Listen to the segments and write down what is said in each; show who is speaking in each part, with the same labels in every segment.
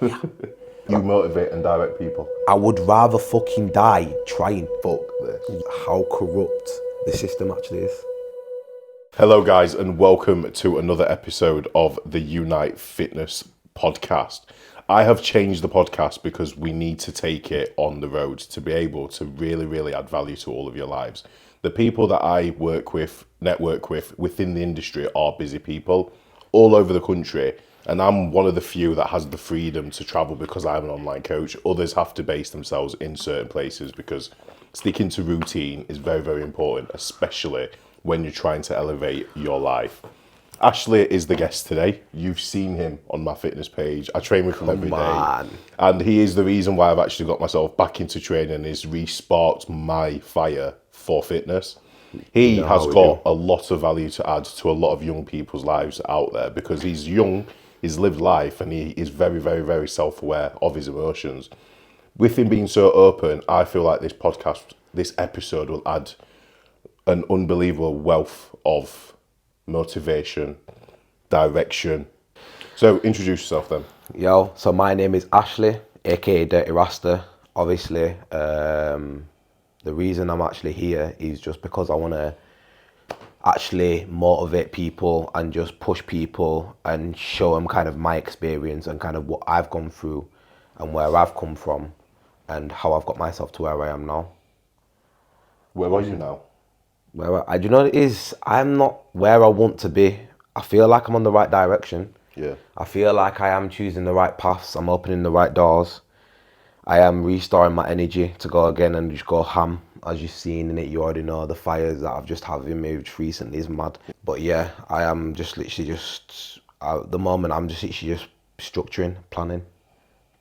Speaker 1: You motivate and direct people.
Speaker 2: I would rather fucking die trying.
Speaker 1: Fuck this.
Speaker 2: How corrupt the system actually is.
Speaker 1: Hello, guys, and welcome to another episode of the Unite Fitness podcast. I have changed the podcast because we need to take it on the road to be able to really add value to all of your lives. The people that I work with, network with within the industry are busy people all over the country. And I'm one of the few that has the freedom to travel because I'm an online coach. Others have to base themselves in certain places because sticking to routine is very important, especially when you're trying to elevate your life. Ashli is the guest today. You've seen him on my fitness page. I train with him every day. And he is the reason why I've actually got myself back into training and he's re-sparked my fire for fitness. He has got a lot of value to add to a lot of young people's lives out there because he's young, he's lived life, and he is very self-aware of his emotions. With him being so open, I feel like this podcast, this episode will add an unbelievable wealth of motivation, direction. So introduce yourself then.
Speaker 2: Yo, so my name is Ashli, aka Dirty Rasta. Obviously, the reason I'm actually here is just because I want to actually motivate people and just push people and show them kind of my experience and kind of what I've gone through and where I've come from and how I've got myself to where I am now.
Speaker 1: Where are you now?
Speaker 2: Do you know what it is? I'm not where I want to be. I feel like I'm on the right direction.
Speaker 1: Yeah.
Speaker 2: I feel like I am choosing the right paths. I'm opening the right doors. I am restoring my energy to go again and just go ham. As you've seen in it, you already know the fires that I've just having moved recently is mad. But yeah, I am just literally at the moment, I'm just literally just structuring, planning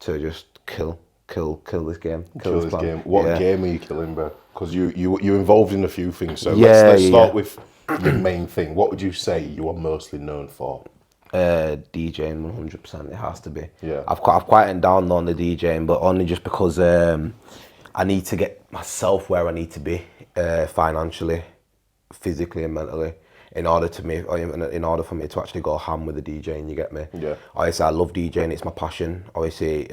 Speaker 2: to just kill this game.
Speaker 1: Kill this game. What game are you killing, bro? Because you're involved in a few things. So
Speaker 2: let's
Speaker 1: start with your main thing. What would you say you are mostly known for?
Speaker 2: DJing 100%. It has to be.
Speaker 1: Yeah.
Speaker 2: I've quietened down on the DJing, but only just because I need to get myself where I need to be financially, physically, and mentally. In order for me to actually go ham with the DJing, you get me?
Speaker 1: Yeah.
Speaker 2: Obviously, I love DJing. It's my passion. Obviously,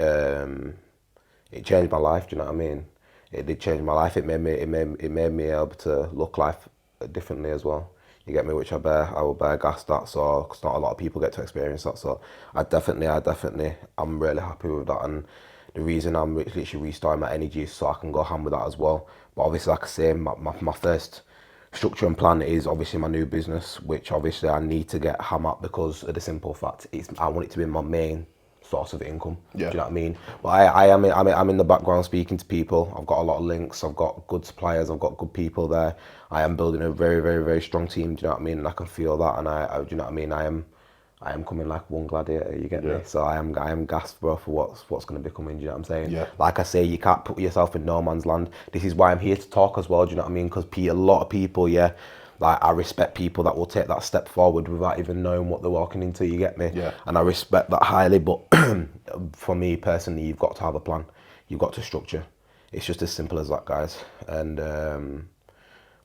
Speaker 2: it changed my life. Do you know what I mean? It did change my life. It made me able to look life differently as well. You get me? Which I will bear gas that. So, cause not a lot of people get to experience that. So, I'm really happy with that. And the reason I'm literally restarting my energy is so I can go ham with that as well. But obviously, like I say, my first structure and plan is obviously my new business, which obviously I need to get ham at because of the simple fact I want it to be my main source of income.
Speaker 1: Yeah.
Speaker 2: Do you know what I mean? But I'm in the background speaking to people. I've got a lot of links. I've got good suppliers. I've got good people there. I am building a very strong team. Do you know what I mean? And I can feel that. And do you know what I mean? I am coming like one gladiator. You get me? So I am gassed, bro, for what's going to be coming. Do you know what I'm saying?
Speaker 1: Yeah.
Speaker 2: Like I say, you can't put yourself in no man's land. This is why I'm here to talk as well. Do you know what I mean? Because a lot of people, like I respect people that will take that step forward without even knowing what they're walking into, you get me?
Speaker 1: Yeah.
Speaker 2: And I respect that highly, but for me personally, you've got to have a plan. You've got to structure. It's just as simple as that, guys. And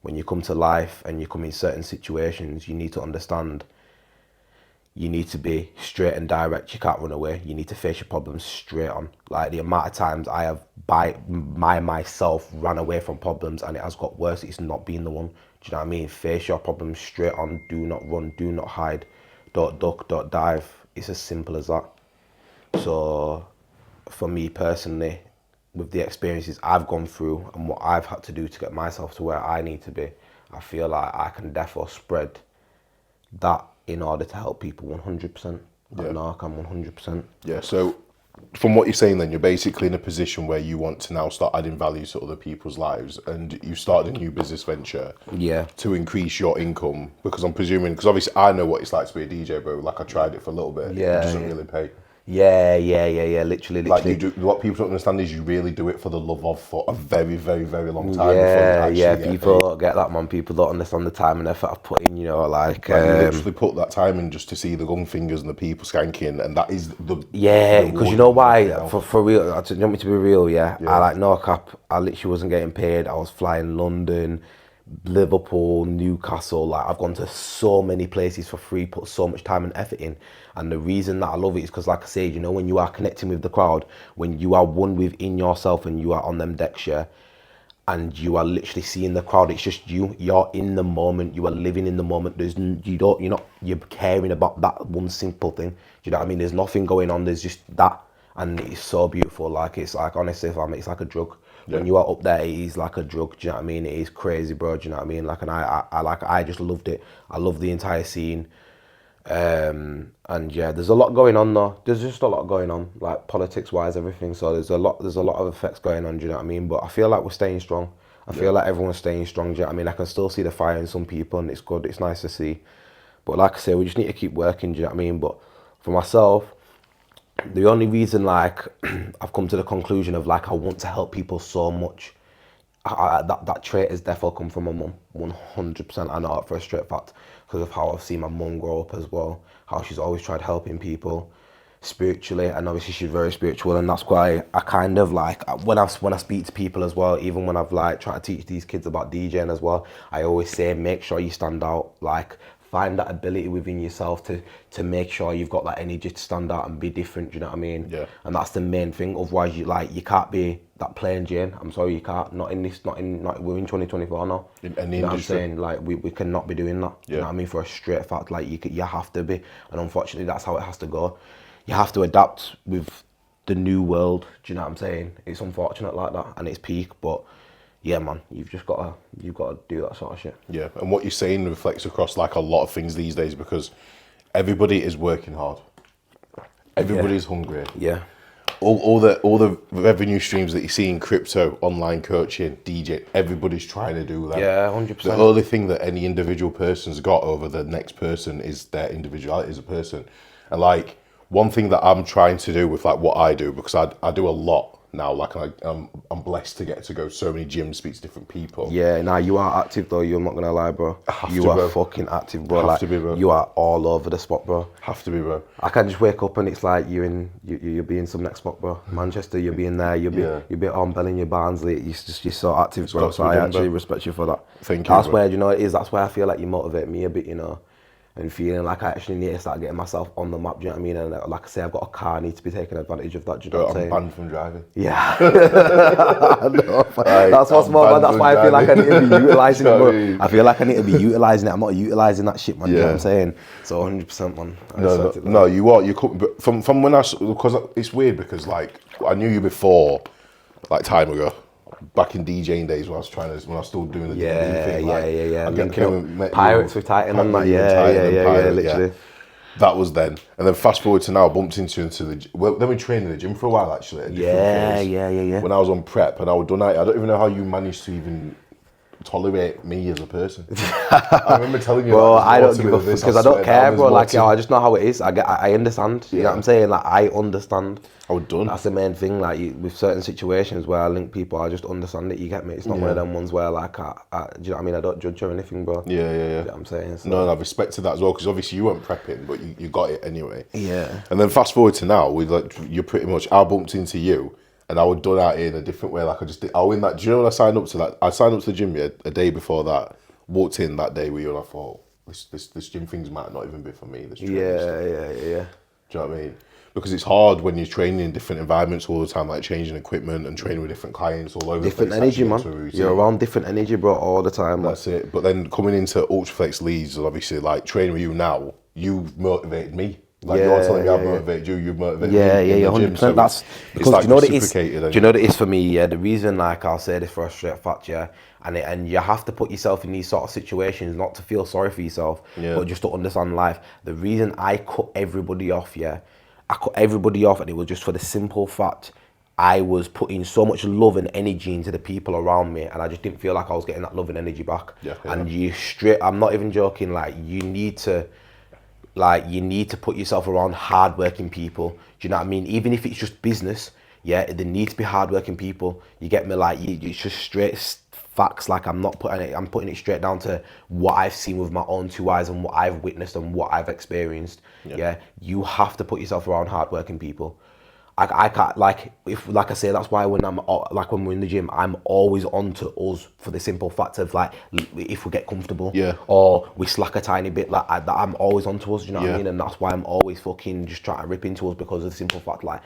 Speaker 2: when you come to life and you come in certain situations, you need to understand you need to be straight and direct. You can't run away. You need to face your problems straight on. Like the amount of times I have myself ran away from problems and it has got worse, it's not been the one. Do you know what I mean? Face your problems straight on. Do not run. Do not hide. Don't duck. Don't dive. It's as simple as that. So for me personally, with the experiences I've gone through and what I've had to do to get myself to where I need to be, I feel like I can therefore spread that in order to help people 100%.
Speaker 1: Yeah.
Speaker 2: No, I can 100%.
Speaker 1: Yeah, so from what you're saying then, you're basically in a position where you want to now start adding value to other people's lives and you started a new business venture to increase your income, because I'm presuming, because obviously I know what it's like to be a DJ, bro. Like I tried it for a little bit. It doesn't really pay.
Speaker 2: Yeah. Literally.
Speaker 1: Like you do, what people don't understand is you really do it for the love of for a very long time. Before you actually
Speaker 2: people don't get that, man. People don't understand the time and effort I've put in. You know, like
Speaker 1: you literally put that time in just to see the gun fingers and the people skanking, and that is the
Speaker 2: because you know why? For real, you want me to be real? Yeah. I like no cap. I literally wasn't getting paid. I was flying London, Liverpool, Newcastle, like I've gone to so many places for free, put so much time and effort in. And the reason that I love it is because, like I say, you know, when you are connecting with the crowd, when you are one within yourself and you are on them decks, yeah, and you are literally seeing the crowd, it's just you're in the moment, you are living in the moment. You're caring about that one simple thing. Do you know what I mean? There's nothing going on, there's just that. And it's so beautiful. Like, it's like, honestly, fam, it's like a drug. When you are up there, it is like a drug. Do you know what I mean? It is crazy, bro. Do you know what I mean? Like, and I just loved it. I love the entire scene. And yeah, there's a lot going on though. There's just a lot going on, like politics wise, everything. So there's a lot of effects going on. Do you know what I mean? But I feel like we're staying strong. I feel like everyone's staying strong. Do you know what I mean? I can still see the fire in some people, and it's good. It's nice to see. But like I say, we just need to keep working. Do you know what I mean? But for myself, the only reason, like, I've come to the conclusion of, like, I want to help people so much, that trait has definitely come from my mum, 100%. I know it for a straight fact, because of how I've seen my mum grow up as well, how she's always tried helping people spiritually, and obviously she's very spiritual, and that's why I kind of, like, when I speak to people as well, even when I've, like, tried to teach these kids about DJing as well, I always say, make sure you stand out. Like, find that ability within yourself to make sure you've got that energy to stand out and be different. Do you know what I mean?
Speaker 1: Yeah.
Speaker 2: And that's the main thing. Otherwise, you can't be that plain Jane. I'm sorry, you can't. We're in 2024 now.
Speaker 1: In any
Speaker 2: you know
Speaker 1: industry.
Speaker 2: What I'm saying? Like, we cannot be doing that.
Speaker 1: Yeah.
Speaker 2: You know what I mean? For a straight fact, like, you have to be. And unfortunately, that's how it has to go. You have to adapt with the new world. Do you know what I'm saying? It's unfortunate like that, and it's peak, but yeah, man, you've got to do that sort of shit.
Speaker 1: Yeah, and what you're saying reflects across, like, a lot of things these days, because everybody is working hard. Everybody's hungry.
Speaker 2: Yeah.
Speaker 1: All the revenue streams that you see in crypto, online coaching, DJ, everybody's trying to do that.
Speaker 2: Yeah, 100%.
Speaker 1: The only thing that any individual person's got over the next person is their individuality as a person. And, like, one thing that I'm trying to do with, like, what I do, because I do a lot now, like, I'm blessed to get to go to so many gyms, speak to different people.
Speaker 2: Yeah, nah, you are active though, you're not gonna lie, bro. You are fucking active, bro.
Speaker 1: Have to be, bro.
Speaker 2: You are all over the spot, bro.
Speaker 1: Have to be, bro.
Speaker 2: I can just wake up and it's like you'll be in some next spot, bro. Manchester, you'll be in there, you'll be on Belling your Barnsley. You're so active, bro. So I actually respect you for that.
Speaker 1: Thank you.
Speaker 2: That's where, you know, it is. That's why I feel like you motivate me a bit, you know, and feeling like I actually need to start getting myself on the map. Do you know what I mean? And like I say, I've got a car. I need to be taking advantage of that. Do you know what I'm saying?
Speaker 1: I'm banned from driving.
Speaker 2: Yeah. I know. That's what's more, man. That's why I feel like I need to be utilising it, bro. I feel like I need to be utilising it. I'm not utilising that shit, man. You know what I'm saying? So 100%, man.
Speaker 1: No, you are. You could, but from when because it's weird, because, like, I knew you before, like, time ago, back in DJing days, when I was still doing the DJing thing.
Speaker 2: Yeah.
Speaker 1: Linking up
Speaker 2: Pirates with Titan on that. Yeah, literally.
Speaker 1: That was then, and then fast forward to now, bumped into the. Well, then we trained in the gym for a while, actually.
Speaker 2: Yeah.
Speaker 1: When I was on prep and I was done, I don't even know how you managed to even tolerate me as a person. I remember telling you,
Speaker 2: bro, I don't give a fuck, because I don't care, bro. Like, yo, I just know how it is. I understand. You know what I'm saying? Like, I understand.
Speaker 1: I was done.
Speaker 2: That's the main thing. Like, with certain situations where I link people, I just understand it. You get me? It's not one of them ones where, like, do you know what I mean? I don't judge or anything, bro.
Speaker 1: Yeah.
Speaker 2: You know what I'm saying? So.
Speaker 1: No, and I've respected that as well, because obviously you weren't prepping, but you got it anyway.
Speaker 2: Yeah.
Speaker 1: And then fast forward to now, you're pretty much, I bumped into you, and I was done out in a different way. Like, I was in that. Do you know when I signed up to that? I signed up to the gym a day before that. Walked in that day with you, and I thought, this gym thing's might not even be for me. This training stuff.
Speaker 2: Yeah.
Speaker 1: Do you know what I mean? Because it's hard when you're training in different environments all the time, like changing equipment and training with different clients all over.
Speaker 2: Different energy, man. You're around different energy, bro, all the time.
Speaker 1: That's it. But then coming into Ultraflex Leeds, obviously, like, training with you now, you've motivated me. Like, you're telling me I've motivated you, you've motivated me.
Speaker 2: Yeah, 100%.
Speaker 1: So
Speaker 2: that's because,
Speaker 1: like,
Speaker 2: do you know what it is?
Speaker 1: Do
Speaker 2: you know what it is for me? Yeah, the reason, like, I'll say this for a straight fact, yeah, and you have to put yourself in these sort of situations, not to feel sorry for yourself, but just to understand life. The reason I cut everybody off, I cut everybody off, and it was just for the simple fact I was putting so much love and energy into the people around me, and I just didn't feel like I was getting that love and energy back. And I'm not even joking, like, you need to put yourself around hardworking people. Do you know what I mean? Even if it's just business, there need to be hardworking people. You get me? Like, it's just straight facts. Like, I'm putting it straight down to what I've seen with my own two eyes and what I've witnessed and what I've experienced. You have to put yourself around hardworking people. I can't, like I say, that's why when when we're in the gym, I'm always on to us for the simple fact of like, if we get comfortable,
Speaker 1: Yeah.
Speaker 2: or we slack a tiny bit, I'm always on to us, do you know what I
Speaker 1: Yeah.
Speaker 2: mean? And that's why I'm always fucking just trying to rip into us, because of the simple fact, like,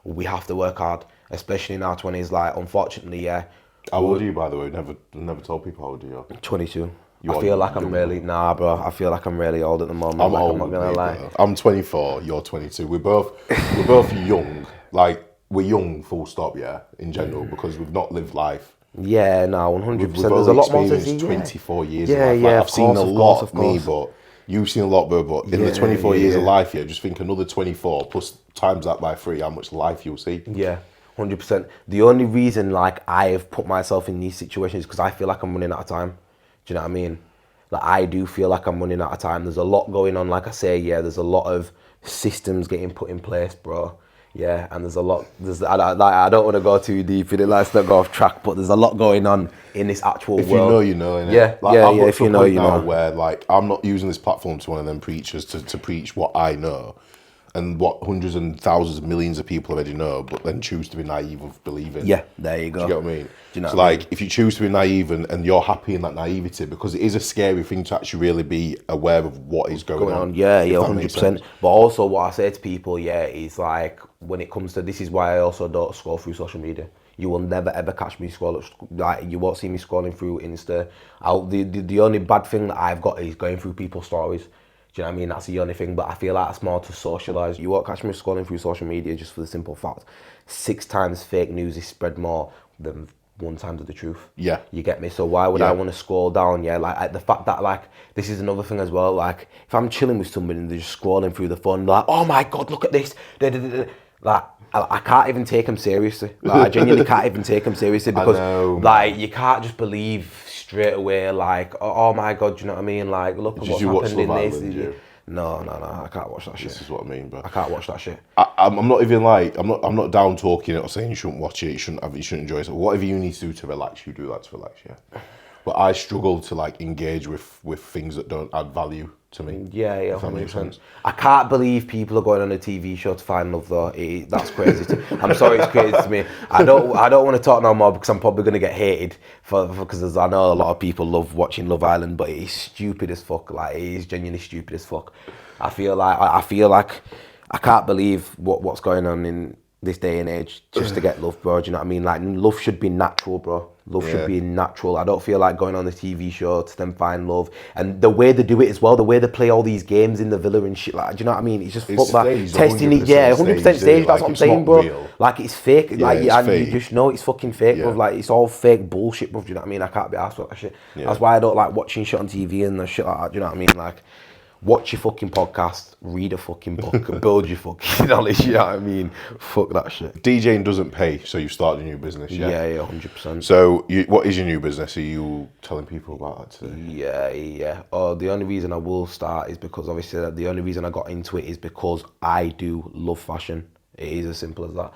Speaker 2: we have to work hard, especially in our 20s, like, unfortunately, yeah.
Speaker 1: How old are you, by the way? Never told people how old you are.
Speaker 2: 22.
Speaker 1: You
Speaker 2: I
Speaker 1: are
Speaker 2: feel like I'm
Speaker 1: young,
Speaker 2: really,
Speaker 1: bro.
Speaker 2: nah, bro, I feel like I'm really old at the moment,
Speaker 1: I'm
Speaker 2: like,
Speaker 1: old,
Speaker 2: I'm not gonna
Speaker 1: mate,
Speaker 2: lie.
Speaker 1: bro. I'm 24. You're 22. We're both young. Like, we're young, full stop. Yeah, in general, because we've not lived life.
Speaker 2: Yeah, no,
Speaker 1: We've
Speaker 2: 100%. There's
Speaker 1: only
Speaker 2: a lot more to
Speaker 1: experienced
Speaker 2: see.
Speaker 1: 24 years of
Speaker 2: Yeah,
Speaker 1: life.
Speaker 2: yeah,
Speaker 1: Like,
Speaker 2: of
Speaker 1: I've seen
Speaker 2: course,
Speaker 1: a
Speaker 2: of course,
Speaker 1: lot,
Speaker 2: of
Speaker 1: me,
Speaker 2: course.
Speaker 1: but you've seen a lot, bro. But in the
Speaker 2: Yeah,
Speaker 1: 24
Speaker 2: yeah,
Speaker 1: years of
Speaker 2: yeah.
Speaker 1: life, yeah, just think another 24 plus times that by 3, how much life you'll see.
Speaker 2: Yeah, 100%. The only reason, like, I have put myself in these situations is because I feel like I'm running out of time. Do you know what I mean? Like, I do feel like I'm running out of time. There's a lot going on, like I say, yeah, there's a lot of systems getting put in place, bro. Yeah, and I don't want to go too deep in it, let's not go off track, but there's a lot going on in this actual
Speaker 1: If you
Speaker 2: world.
Speaker 1: know, you know, innit?
Speaker 2: Yeah,
Speaker 1: Like,
Speaker 2: yeah,
Speaker 1: I've
Speaker 2: yeah,
Speaker 1: got
Speaker 2: if
Speaker 1: to
Speaker 2: you
Speaker 1: a
Speaker 2: know,
Speaker 1: point
Speaker 2: you
Speaker 1: now
Speaker 2: know.
Speaker 1: where, like, I'm not using this platform to one of them preachers to preach what I know and what hundreds and thousands of millions of people already know, but then choose to be naive of believing.
Speaker 2: Yeah, there you go.
Speaker 1: Do you get what I mean?
Speaker 2: Do you know
Speaker 1: So,
Speaker 2: what I
Speaker 1: like,
Speaker 2: mean?
Speaker 1: if you choose to be naive and you're happy in that naivety, because it is a scary thing to actually really be aware of what is going on.
Speaker 2: Yeah,
Speaker 1: if
Speaker 2: yeah,
Speaker 1: that
Speaker 2: 100%.
Speaker 1: makes sense.
Speaker 2: But also, what I say to people, yeah, is like, when it comes to this, is why I also don't scroll through social media. You will never ever catch me like, you won't see me scrolling through Insta. The only bad thing that I've got is going through people's stories. Do you know what I mean? That's the only thing, but I feel like it's more to socialise. You won't catch me scrolling through social media, just for the simple fact 6 times fake news is spread more than 1 time of the truth.
Speaker 1: Yeah.
Speaker 2: You get me? So why would
Speaker 1: Yeah.
Speaker 2: I want to scroll down? Yeah, like, the fact that, like, this is another thing as well. Like, if I'm chilling with somebody and they're just scrolling through the phone, like, oh my god, look at this. Da, da, da, da. Like, I can't even take them seriously. Like, I genuinely can't even take them seriously, because,
Speaker 1: know,
Speaker 2: like, you can't just believe straight away, like, oh my god, do you know what I mean? Like, look at
Speaker 1: Did
Speaker 2: what's
Speaker 1: you watch
Speaker 2: happened in
Speaker 1: Love
Speaker 2: this.
Speaker 1: Island, you?
Speaker 2: No, I can't watch that shit.
Speaker 1: This is what I mean, bro.
Speaker 2: I can't watch that shit.
Speaker 1: I'm not even like I'm not down talking it or saying you shouldn't watch it, you shouldn't enjoy it. So whatever you need to do to relax, you do that to relax, yeah. But I struggle to, like, engage with things that don't add value to me.
Speaker 2: Yeah,
Speaker 1: if that makes
Speaker 2: 100%.
Speaker 1: sense.
Speaker 2: I can't believe people are going on a TV show to find love, though. That's crazy. I'm sorry, it's crazy to me. I don't want to talk no more, because I'm probably going to get hated because I know a lot of people love watching Love Island, but it is stupid as fuck. Like, it is genuinely stupid as fuck. I feel like I can't believe what's going on in this day and age just to get love, bro. Do you know what I mean? Like, love should be natural, bro. Love should be natural. I don't feel like going on the TV show to then find love. And the way they do it as well, the way they play all these games in the villa and shit, like, do you know what I mean? It's just fuck that.
Speaker 1: Staged,
Speaker 2: Testing it,
Speaker 1: 100%
Speaker 2: yeah, 100%
Speaker 1: staged,
Speaker 2: staged. That's
Speaker 1: like,
Speaker 2: what I'm
Speaker 1: it's
Speaker 2: saying,
Speaker 1: not
Speaker 2: bro.
Speaker 1: real.
Speaker 2: Like, it's fake.
Speaker 1: Yeah,
Speaker 2: Like,
Speaker 1: it's
Speaker 2: and
Speaker 1: fake.
Speaker 2: you just know it's fucking fake, bro.
Speaker 1: Yeah.
Speaker 2: Like, it's all fake bullshit, bro. Do you know what I mean? I can't be arsed with that shit.
Speaker 1: Yeah.
Speaker 2: That's why I don't like watching shit on TV and the shit like that. Do you know what I mean? Like, watch your fucking podcast, read a fucking book, build your fucking knowledge, you know what I mean? Fuck that shit.
Speaker 1: DJing doesn't pay, so you started a new business, yeah?
Speaker 2: Yeah, 100%.
Speaker 1: So, what is your new business? Are you telling people about that today?
Speaker 2: Yeah. Oh, the only reason I will start is because, obviously, the only reason I got into it is because I do love fashion. It is as simple as that.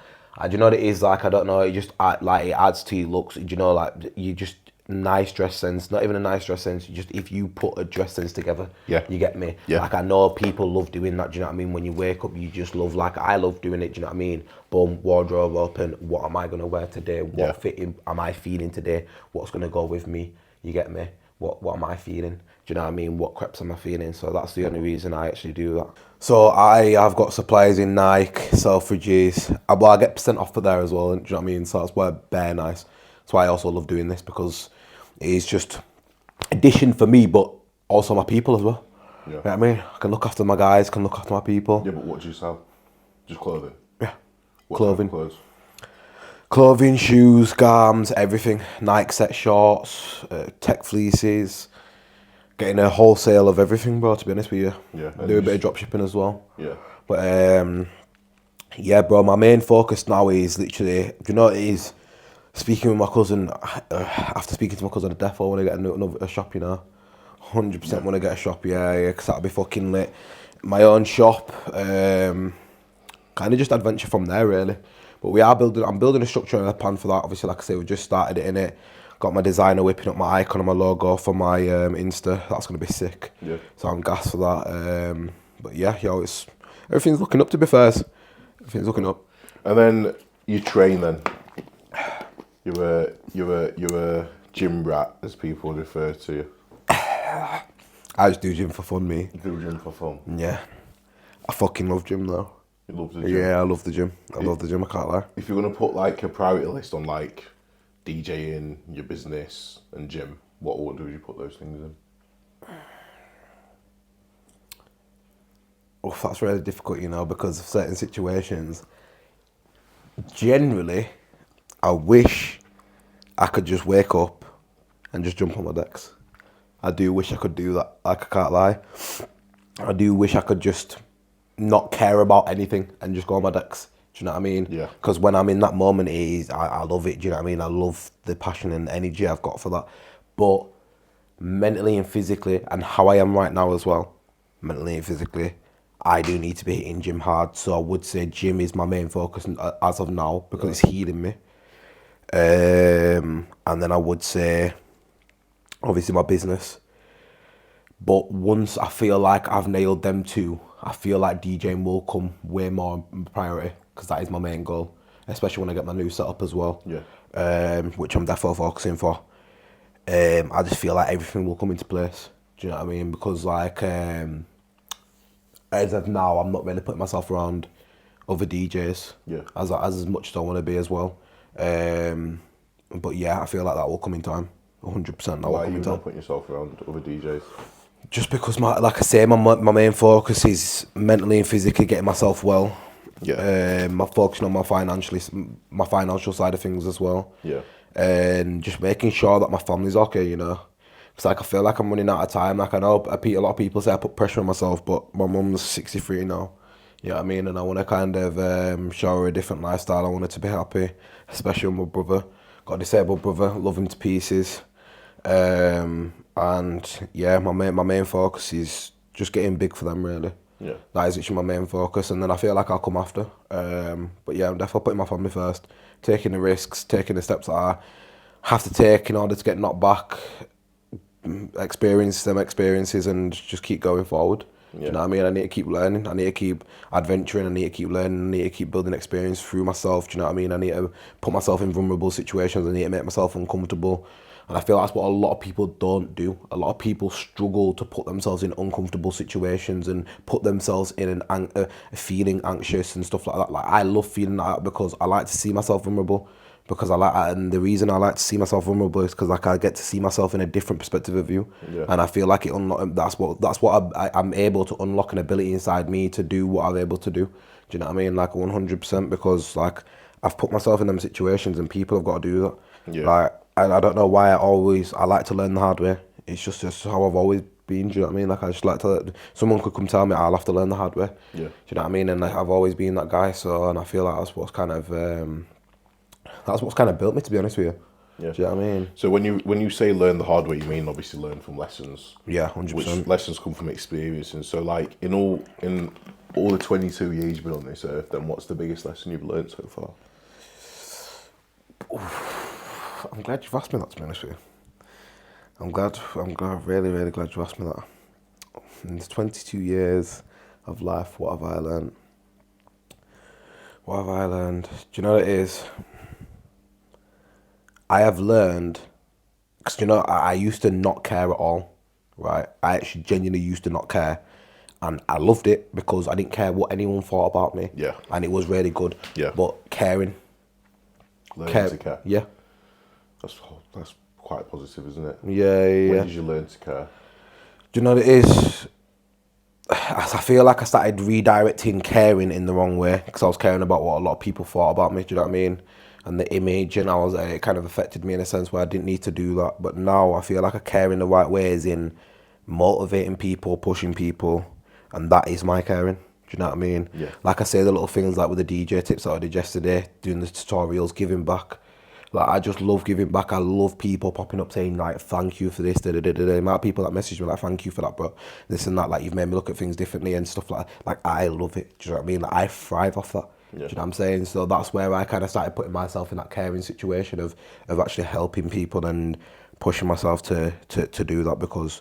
Speaker 2: Do you know what it is? Like, I don't know, it just, like, it adds to your looks. Do you know, like, you just, nice dress sense, not even a nice dress sense, just if you put a dress sense together,
Speaker 1: Yeah.
Speaker 2: you get me?
Speaker 1: Yeah.
Speaker 2: Like, I know people love doing that, do you know what I mean? When you wake up, you just love, like, I love doing it, do you know what I mean? Boom, wardrobe open, what am I going to wear today? What fitting am I feeling today? What's going to go with me? You get me? What am I feeling? Do you know what I mean? What crepes am I feeling? So that's the only reason I actually do that. So I've got suppliers in Nike, Selfridges. Well, I get % off for there as well, do you know what I mean? So that's why bare nice. That's why I also love doing this, because it's just addition for me, but also my people as well.
Speaker 1: Yeah.
Speaker 2: You know what I mean? I can look after my guys, can look after my people.
Speaker 1: Yeah, but what do you sell? Just clothing?
Speaker 2: Yeah.
Speaker 1: What
Speaker 2: Clothing.
Speaker 1: type of clothes?
Speaker 2: Clothing, shoes, garms, everything. Nike set shorts, tech fleeces. Getting a wholesale of everything, bro, to be honest with you.
Speaker 1: Yeah.
Speaker 2: Do a bit of drop shipping as well.
Speaker 1: Yeah.
Speaker 2: But, yeah, bro, my main focus now is literally, do you know what it is? Speaking with my cousin, after speaking to my cousin, I definitely want to get a shop, you know. 100% want to get a shop, yeah, because that'll be fucking lit. My own shop, kind of just adventure from there, really. But I'm building a structure and a plan for that. Obviously, like I say, we've just started it, innit? Got my designer whipping up my icon and my logo for my Insta. That's going to be sick.
Speaker 1: Yeah.
Speaker 2: So I'm gassed for that. But yeah, everything's looking up, to be fair. Everything's looking up.
Speaker 1: And then you train. Then you're a gym rat, as people refer to you.
Speaker 2: I just do gym for fun, me.
Speaker 1: You do gym for fun.
Speaker 2: Yeah. I fucking love gym though.
Speaker 1: You love the gym.
Speaker 2: Yeah, I love the gym. I love the gym, I can't lie.
Speaker 1: If you're gonna put like a priority list on like DJing, your business, and gym, what order would you put those things in?
Speaker 2: Oh, that's really difficult, because of certain situations. Generally, I wish I could just wake up and just jump on my decks. I do wish I could do that. Like, I can't lie. I do wish I could just not care about anything and just go on my decks. Do you know what I mean?
Speaker 1: Yeah.
Speaker 2: Because when I'm in that moment, I love it. Do you know what I mean? I love the passion and energy I've got for that. But mentally and physically, and how I am right now as well, mentally and physically, I do need to be hitting gym hard. So I would say gym is my main focus as of now because it's healing me. And then I would say, obviously, my business. But once I feel like I've nailed them two, I feel like DJing will come way more priority because that is my main goal, especially when I get my new setup as well.
Speaker 1: Yeah.
Speaker 2: Which I'm definitely focusing for. I just feel like everything will come into place. Do you know what I mean? Because like as of now, I'm not really putting myself around other DJs.
Speaker 1: Yeah.
Speaker 2: As much as I want to be as well. But yeah, I feel like that will come in time. 100%. That will
Speaker 1: Why are
Speaker 2: come
Speaker 1: you
Speaker 2: in time.
Speaker 1: not putting yourself around other DJs?
Speaker 2: Just because like I say, my main focus is mentally and physically getting myself well.
Speaker 1: Yeah.
Speaker 2: My focusing on my financial side of things as well.
Speaker 1: Yeah.
Speaker 2: And just making sure that my family's okay, Because like I feel like I'm running out of time. Like I know a lot of people say I put pressure on myself, but my mum's 63 now. You know what I mean? And I want to kind of show her a different lifestyle. I want her to be happy, especially with my brother. Got a disabled brother, love him to pieces. And yeah, my main focus is just getting big for them, really.
Speaker 1: Yeah.
Speaker 2: That is actually my main focus, and then I feel like I'll come after. But yeah, I'm definitely putting my family first, taking the risks, taking the steps that I have to take in order to get knocked back, experience them experiences, and just keep going forward. Do you know what I mean? I need to keep learning. I need to keep adventuring. I need to keep learning. I need to keep building experience through myself. Do you know what I mean? I need to put myself in vulnerable situations. I need to make myself uncomfortable. And I feel that's what a lot of people don't do. A lot of people struggle to put themselves in uncomfortable situations and put themselves in feeling anxious and stuff like that. Like, I love feeling like that because I like to see myself vulnerable. Because and the reason I like to see myself vulnerable is because like I get to see myself in a different perspective of view, and I feel like that's what I'm able to unlock an ability inside me to do what I'm able to do. Do you know what I mean? Like 100%, because like I've put myself in them situations and people have got to do that.
Speaker 1: Yeah.
Speaker 2: Like I don't know why I like to learn the hard way. It's just how I've always been. Do you know what I mean? Like I just like to. Someone could come tell me I'll have to learn the hard way.
Speaker 1: Yeah.
Speaker 2: Do you know what I mean? And like, I've always been that guy. So, and I feel like that's what's kind of built me, to be honest with you.
Speaker 1: Yeah.
Speaker 2: Do you know what I mean?
Speaker 1: So when you say learn the hard way, you mean obviously learn from lessons.
Speaker 2: Yeah, 100%.
Speaker 1: Which lessons come from experience, and so like in all the 22 years you've been on this earth, then what's the biggest lesson you've learned so far?
Speaker 2: I'm glad you've asked me that, to be honest with you. I'm glad, really, really glad you asked me that. In the 22 years of life, what have I learned? What have I learned? Do you know what it is? I have learned, because I used to not care at all, right? I actually genuinely used to not care, and I loved it because I didn't care what anyone thought about me.
Speaker 1: Yeah.
Speaker 2: And it was really good.
Speaker 1: Yeah.
Speaker 2: But caring.
Speaker 1: Learning to care.
Speaker 2: Yeah.
Speaker 1: That's quite positive, isn't it?
Speaker 2: Yeah.
Speaker 1: When did you learn to care?
Speaker 2: Do you know what it is? I feel like I started redirecting caring in the wrong way because I was caring about what a lot of people thought about me. Do you know what I mean? And the image, and it kind of affected me in a sense where I didn't need to do that. But now I feel like I care in the right ways, in motivating people, pushing people, and that is my caring. Do you know what I mean?
Speaker 1: Yeah.
Speaker 2: Like I say, the little things like with the DJ tips that I did yesterday, doing the tutorials, giving back. Like, I just love giving back. I love people popping up saying, like, thank you for this, The amount of people that message me, like, thank you for that, bro. This and that, like, you've made me look at things differently and stuff like that. Like, I love it. Do you know what I mean? Like, I thrive off that.
Speaker 1: Yeah.
Speaker 2: Do you know what I'm saying? So that's where I kind of started putting myself in that caring situation of actually helping people and pushing myself to do that, because,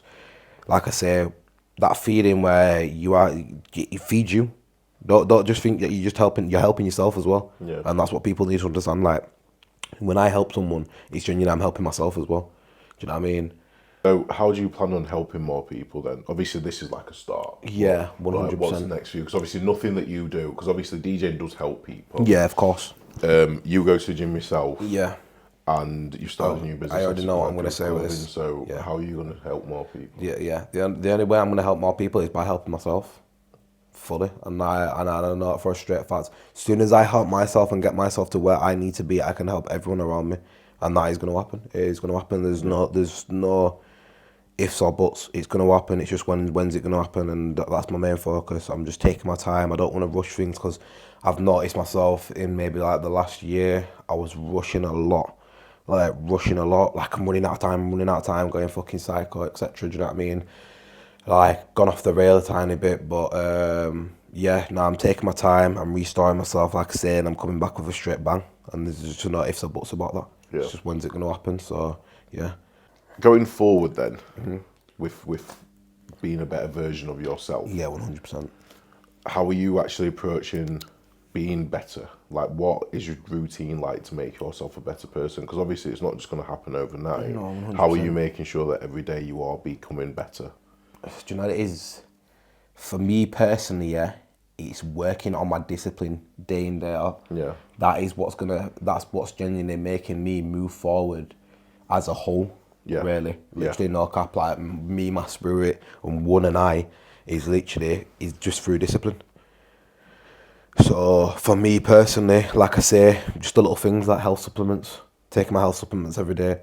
Speaker 2: like I say, that feeling where it feeds you. Don't just think that you're helping yourself as well.
Speaker 1: Yeah.
Speaker 2: And that's what people need to understand. Like, when I help someone, it's genuine. I'm helping myself as well. Do you know what I mean?
Speaker 1: So how do you plan on helping more people then? Obviously, this is like a start.
Speaker 2: Yeah,
Speaker 1: Like, what's the
Speaker 2: 100%.
Speaker 1: next few? Because obviously, nothing that you do. Because obviously, DJing does help people.
Speaker 2: Yeah, of course.
Speaker 1: You go to the gym yourself.
Speaker 2: Yeah.
Speaker 1: And you started a new business.
Speaker 2: I already know what I'm
Speaker 1: going
Speaker 2: to say with this.
Speaker 1: So
Speaker 2: Yeah.
Speaker 1: how are you going to help more people?
Speaker 2: Yeah. The only way I'm going to help more people is by helping myself fully. And I know it for a straight fact. As soon as I help myself and get myself to where I need to be, I can help everyone around me. And that is going to happen. It is going to happen. There's no ifs or buts. It's going to happen. It's just when's it going to happen, and that's my main focus. I'm just taking my time. I don't want to rush things because I've noticed myself in maybe like the last year, I was rushing a lot. Like I'm running out of time, going fucking psycho, etc. Do you know what I mean? Like, gone off the rail a tiny bit, but yeah, now I'm taking my time, I'm restoring myself, like I say, and I'm coming back with a straight bang. And there's just no ifs or buts about that.
Speaker 1: Yeah.
Speaker 2: It's just when's it going to happen, so yeah.
Speaker 1: Going forward then, with being a better version of yourself,
Speaker 2: Yeah, 100%.
Speaker 1: how are you actually approaching being better? Like, what is your routine like to make yourself a better person? Because obviously it's not just going to happen overnight.
Speaker 2: No, 100%.
Speaker 1: How are you making sure that every day you are becoming better?
Speaker 2: Do you know what it is? For me personally, yeah, it's working on my discipline day in, day out.
Speaker 1: Yeah.
Speaker 2: That's what's genuinely making me move forward as a whole.
Speaker 1: Yeah.
Speaker 2: Really.
Speaker 1: Yeah.
Speaker 2: Literally no cap, like me, my spirit, and one and I is just through discipline. So for me personally, like I say, just the little things like health supplements, taking my health supplements every day,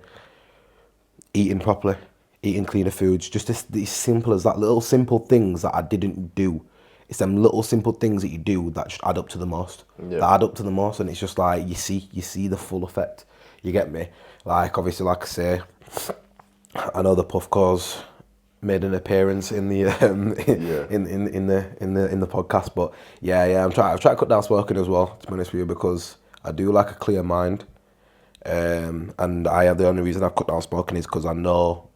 Speaker 2: eating properly, eating cleaner foods, just as simple as that. Little simple things that I didn't do. It's them little simple things that you do that just add up to the most.
Speaker 1: Yeah.
Speaker 2: That add up to the most, and it's just like you see the full effect. You get me? Like, obviously, like I say, I know the Puff Cause made an appearance in the in the podcast, but I've tried to cut down smoking as well, to be honest with you, because I do like a clear mind, and the only reason I've cut down smoking is because I know,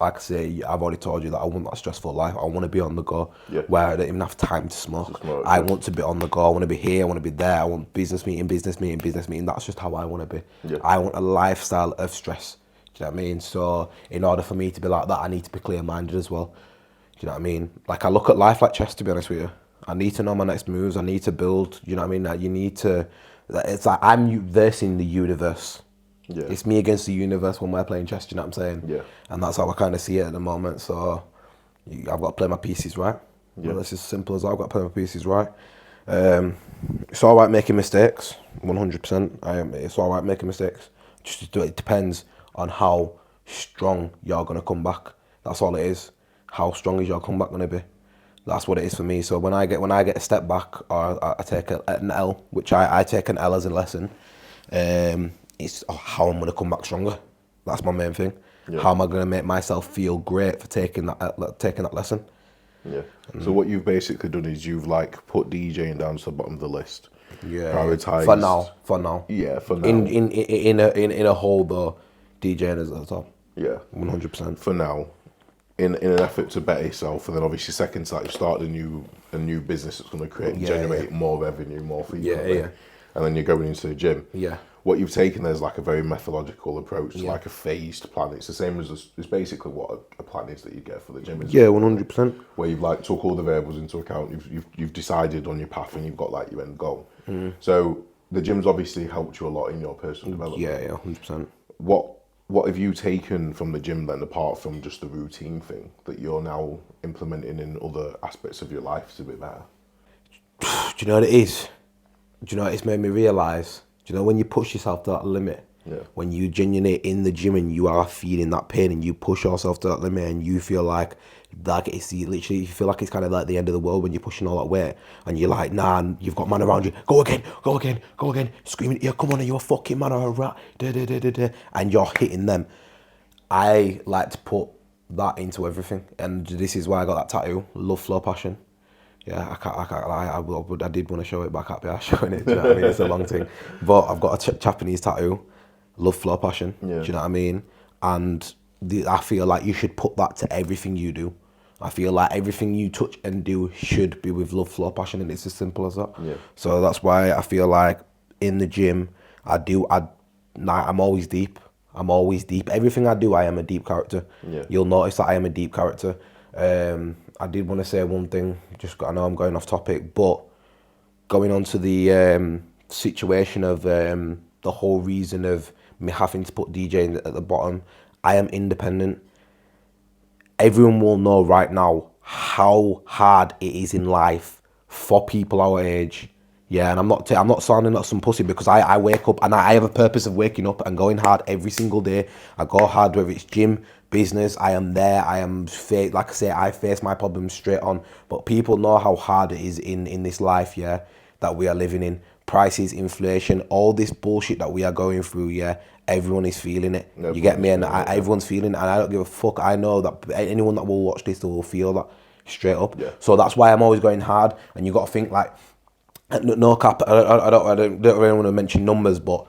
Speaker 2: like I say, I've already told you that I want that stressful life. I want to be on the go, where I don't even have time to smoke. I want to be on the go. I want to be here. I want to be there. I want business meeting. That's just how I want to be.
Speaker 1: Yeah.
Speaker 2: I want a lifestyle of stress. Do you know what I mean? So in order for me to be like that, I need to be clear-minded as well. Do you know what I mean? Like, I look at life like chess, to be honest with you. I need to know my next moves. I need to build. You know what I mean? Like, you need to. It's like I'm versing the universe.
Speaker 1: Yeah.
Speaker 2: It's me against the universe when we're playing chess. Do you know what I'm saying?
Speaker 1: Yeah.
Speaker 2: And that's how I kind of see it at the moment. So I've got to play my pieces right.
Speaker 1: Yeah.
Speaker 2: Well, it's as simple as I've got to play my pieces right. It's all right making mistakes, 100%. It's all right making mistakes. It depends on how strong you're gonna come back. That's all it is. How strong is your comeback gonna be? That's what it is for me. So when I get a step back, or I take an L, which I take an L as a lesson, it's how I'm gonna come back stronger. That's my main thing.
Speaker 1: Yeah.
Speaker 2: How am I gonna make myself feel great for taking that lesson?
Speaker 1: Yeah. So what you've basically done is you've like put DJing down to the bottom of the list.
Speaker 2: Yeah.
Speaker 1: Prioritized.
Speaker 2: For now.
Speaker 1: Yeah. For now.
Speaker 2: In a whole though, DJing is at the top.
Speaker 1: Yeah.
Speaker 2: 100%.
Speaker 1: For now, in an effort to better yourself, and then obviously second to that, you've started a new business that's going to generate more revenue, more for you.
Speaker 2: Yeah.
Speaker 1: And then you're going into the gym.
Speaker 2: Yeah.
Speaker 1: What you've taken there is like a very methodological approach to like a phased plan. It's the same as it's basically what a plan is that you get for the gym.
Speaker 2: Yeah, 100%.
Speaker 1: Where you've like took all the variables into account. You've decided on your path and you've got like your end goal. So the gym's obviously helped you a lot in your personal development.
Speaker 2: Yeah, 100%.
Speaker 1: What have you taken from the gym then, apart from just the routine thing, that you're now implementing in other aspects of your life to be better?
Speaker 2: Do you know what it is? Do you know what it's made me realise? Do you know when you push yourself to that limit?
Speaker 1: Yeah.
Speaker 2: When you genuinely in the gym and you are feeling that pain and you push yourself to that limit and you feel like it's literally, you feel like it's kind of like the end of the world when you're pushing all that weight and you're like, nah, and you've got man around you, go again, screaming, yeah, come on, you're a fucking man or a rat, and you're hitting them. I like to put that into everything, and this is why I got that tattoo, love, flow, passion. Yeah, I did want to show it, but I can't be showing it. Do you know what I mean? It's a long thing. But I've got a Japanese tattoo, love, flow, passion.
Speaker 1: Yeah.
Speaker 2: Do you know what I mean? And I feel like you should put that to everything you do. I feel like everything you touch and do should be with love, flow, passion, and it's as simple as that.
Speaker 1: Yeah.
Speaker 2: So that's why I feel like in the gym, I'm always deep. I'm always deep. Everything I do, I am a deep character.
Speaker 1: Yeah.
Speaker 2: You'll notice that I am a deep character. I did want to say one thing. I know I'm going off topic, but going on to the situation of the whole reason of me having to put DJ at the bottom, I am independent. Everyone will know right now how hard it is in life for people our age. Yeah, and I'm not sounding like some pussy because I wake up and I have a purpose of waking up and going hard every single day. I go hard whether it's gym, business. I am there. Like I say, I face my problems straight on. But people know how hard it is in this life, yeah, that we are living in. Prices, inflation, all this bullshit that we are going through, yeah. Everyone is feeling it. You get me? And everyone's feeling it, and I don't give a fuck. I know that anyone that will watch this will feel that straight up.
Speaker 1: Yeah.
Speaker 2: So that's why I'm always going hard. And you got to think like, no cap. I don't really want to mention numbers, but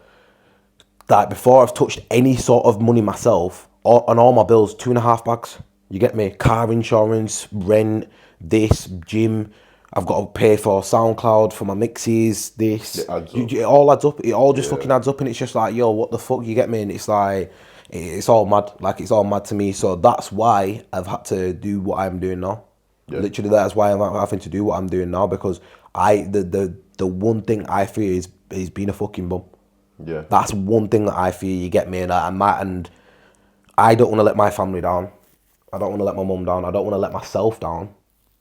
Speaker 2: like before I've touched any sort of money myself, on all my bills, 2.5 bags. You get me? Car insurance, rent, this, gym. I've got to pay for SoundCloud for my mixes. This, it all adds up. It all just fucking adds up, and it's just like, yo, what the fuck? You get me? And it's like, it's all mad. Like it's all mad to me. So that's why I've had to do what I'm doing now. Yeah. Literally, that's why I'm having to do what I'm doing now, because the one thing I fear is being a fucking bum.
Speaker 1: Yeah.
Speaker 2: That's one thing that I fear. You get me? And I don't want to let my family down. I don't want to let my mum down. I don't want to let myself down.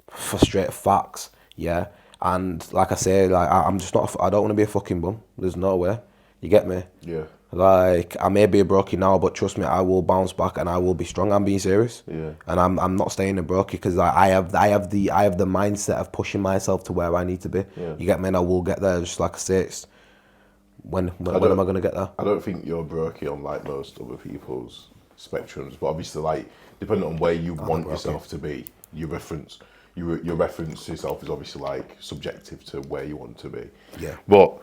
Speaker 2: For straight facts, yeah. And like I say, like I'm just not. I don't want to be a fucking bum. There's no way. You get me?
Speaker 1: Yeah.
Speaker 2: Like I may be a brokey now, but trust me, I will bounce back and I will be strong. I'm being serious.
Speaker 1: Yeah.
Speaker 2: And I'm not staying a brokey because I have the mindset of pushing myself to where I need to be.
Speaker 1: Yeah.
Speaker 2: You get me? And I will get there. Just like I say, it's when am I gonna get there?
Speaker 1: I don't think you're brokey on like most other people's spectrums, but obviously, like depending on where you want yourself to be, your reference to yourself is obviously like subjective to where you want to be.
Speaker 2: Yeah.
Speaker 1: But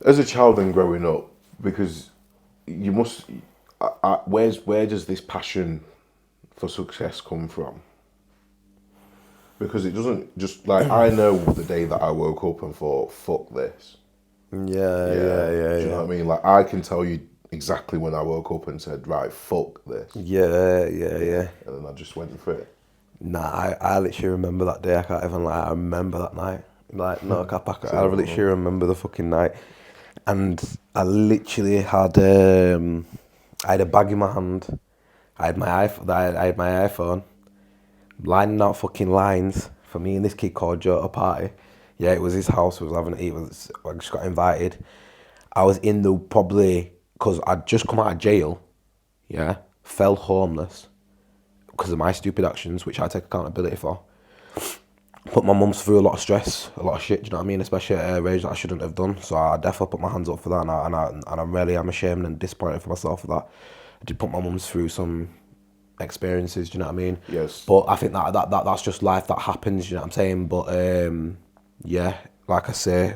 Speaker 1: as a child and growing up, because you must, where does this passion for success come from? Because it doesn't just like I know the day that I woke up and thought, "Fuck this."
Speaker 2: Yeah.
Speaker 1: Do you know what I mean? Like I can tell you exactly when I woke up and said, "Right, fuck this."
Speaker 2: Yeah.
Speaker 1: And then I just went for it.
Speaker 2: Nah, I literally remember that day. I can't even lie. I remember that night. Like, no cap. I literally remember the fucking night. And I literally had I had a bag in my hand. I had my iPhone. Lining out fucking lines for me and this kid called Choto party. Yeah, it was his house. I just got invited. I was in the because I'd just come out of jail. Yeah, fell homeless because of my stupid actions, which I take accountability for. Put my mum's through a lot of stress, a lot of shit, do you know what I mean? Especially at a age that I shouldn't have done. So I definitely put my hands up for that, and I'm ashamed and disappointed for myself for that. I did put my mum's through some experiences, do you know what I mean?
Speaker 1: Yes.
Speaker 2: But I think that's just life that happens, you know what I'm saying? But yeah, like I say,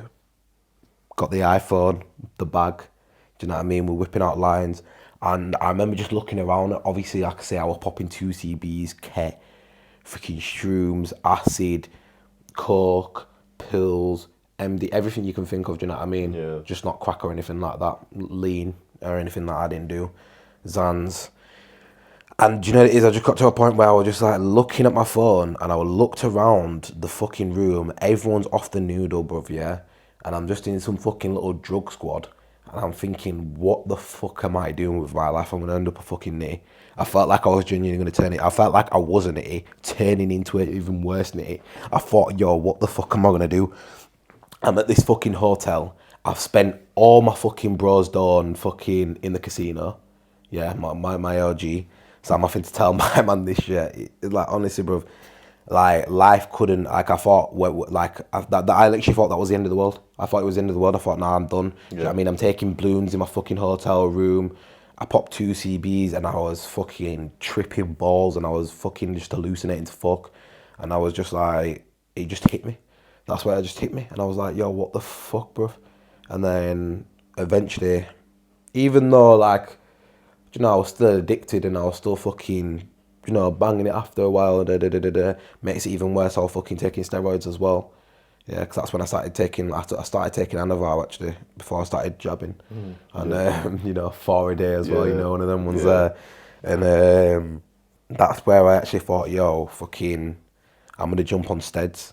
Speaker 2: got the iPhone, the bag, do you know what I mean? We're whipping out lines. And I remember just looking around. Obviously, like I say, I was popping 2CBs, Ket, freaking shrooms, acid, coke, pills, MD, everything you can think of, do you know what I mean?
Speaker 1: Yeah.
Speaker 2: Just not crack or anything like that, lean or anything that I didn't do, Zans. And do you know what it is? I just got to a point where I was just like looking at my phone and I looked around the fucking room. Everyone's off the noodle, bruv, yeah? And I'm just in some fucking little drug squad. And I'm thinking, what the fuck am I doing with my life? I'm going to end up a fucking nitty. I felt like I was genuinely going to turn it. I felt like I was a nitty, turning into an even worse nitty. I thought, yo, what the fuck am I going to do? I'm at this fucking hotel. I've spent all my fucking bros done fucking in the casino. Yeah, my OG. So I'm having to tell my man this shit. Like, honestly, bro, like, life couldn't, like, I thought, I literally thought that was the end of the world. I thought it was the end of the world. I thought, nah, I'm done. Yeah. Do you know what I mean? I'm taking balloons in my fucking hotel room. I popped 2CBs and I was fucking tripping balls and I was fucking just hallucinating to fuck. And I was just like, it just hit me. That's where it just hit me. And I was like, yo, what the fuck, bro? And then eventually, even though, like, you know, I was still addicted and I was still fucking banging it after a while. Makes it even worse. I was fucking taking steroids as well. Yeah, because that's when I started taking. I started taking Anavar actually before I started jabbing, and 4 a day as well.
Speaker 1: Yeah.
Speaker 2: One of them ones
Speaker 1: Yeah.
Speaker 2: there, and that's where I actually thought, yo, fucking, I'm gonna jump on Steads.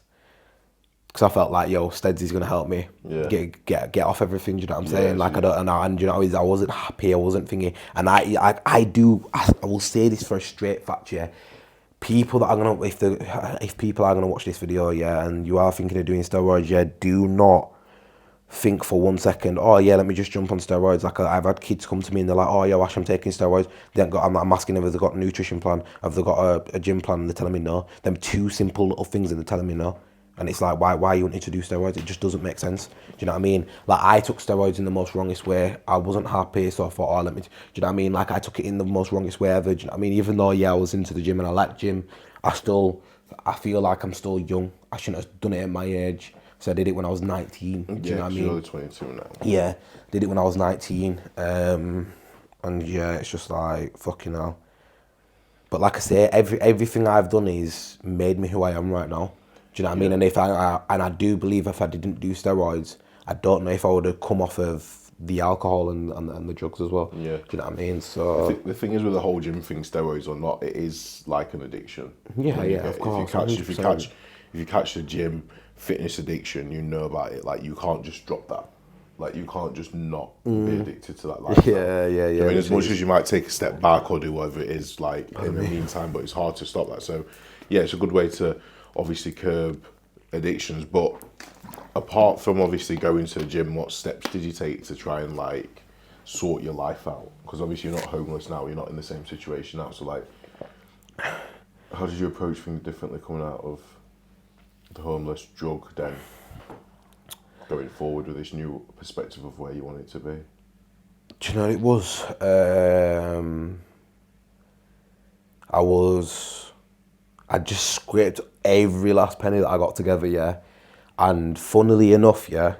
Speaker 2: Because I felt like, yo, Steads is gonna help me
Speaker 1: Yeah.
Speaker 2: get off everything. Do you know what I'm
Speaker 1: Yeah,
Speaker 2: saying? Like
Speaker 1: yeah.
Speaker 2: I don't, and you know, I wasn't happy. I wasn't thinking, and I will say this for a straight fact, yeah. People that are gonna, if people are gonna watch this video, yeah, and you are thinking of doing steroids, yeah, do not think for 1 second, oh yeah, let me just jump on steroids. Like I've had kids come to me and they're like, oh yeah, Ash, I'm taking steroids. They haven't got. I'm asking them if they've got a nutrition plan, have they got a gym plan, and they're telling me no. Them two simple little things and they're telling me no. And it's like, why are you wanting to do steroids? It just doesn't make sense. Do you know what I mean? Like I took steroids in the most wrongest way. I wasn't happy, so I thought, oh, let me. Do you know what I mean? Like I took it in the most wrongest way ever. Do you know what I mean? Even though yeah, I was into the gym and I liked gym, I feel like I'm still young. I shouldn't have done it at my age. So I did it when I was 19. Do you know what I mean?
Speaker 1: You're only 22 now.
Speaker 2: Yeah, did it when I was 19. And yeah, it's just like, fucking hell. But like I say, everything I've done is made me who I am right now. Do you know what I mean? And if I do believe if I didn't do steroids, I don't know if I would have come off of the alcohol and the drugs as well.
Speaker 1: Yeah.
Speaker 2: Do you know what I mean? So
Speaker 1: The thing is with the whole gym thing, steroids or not, it is like an addiction.
Speaker 2: Yeah, of course,
Speaker 1: If you
Speaker 2: 100%.
Speaker 1: catch the gym fitness addiction, you know about it. Like you can't just drop that. Like you can't just not be addicted to that lifestyle.
Speaker 2: Yeah.
Speaker 1: I mean, as much as you might take a step back or do whatever it is, like in the meantime, but it's hard to stop that. So, yeah, it's a good way to obviously curb addictions. But apart from obviously going to the gym, what steps did you take to try and like sort your life out? Because obviously you're not homeless now, you're not in the same situation now. So like, how did you approach things differently coming out of the homeless drug den, going forward with this new perspective of where you want it to be?
Speaker 2: Do you know what it was? I just scraped every last penny that I got together, yeah. And funnily enough, yeah,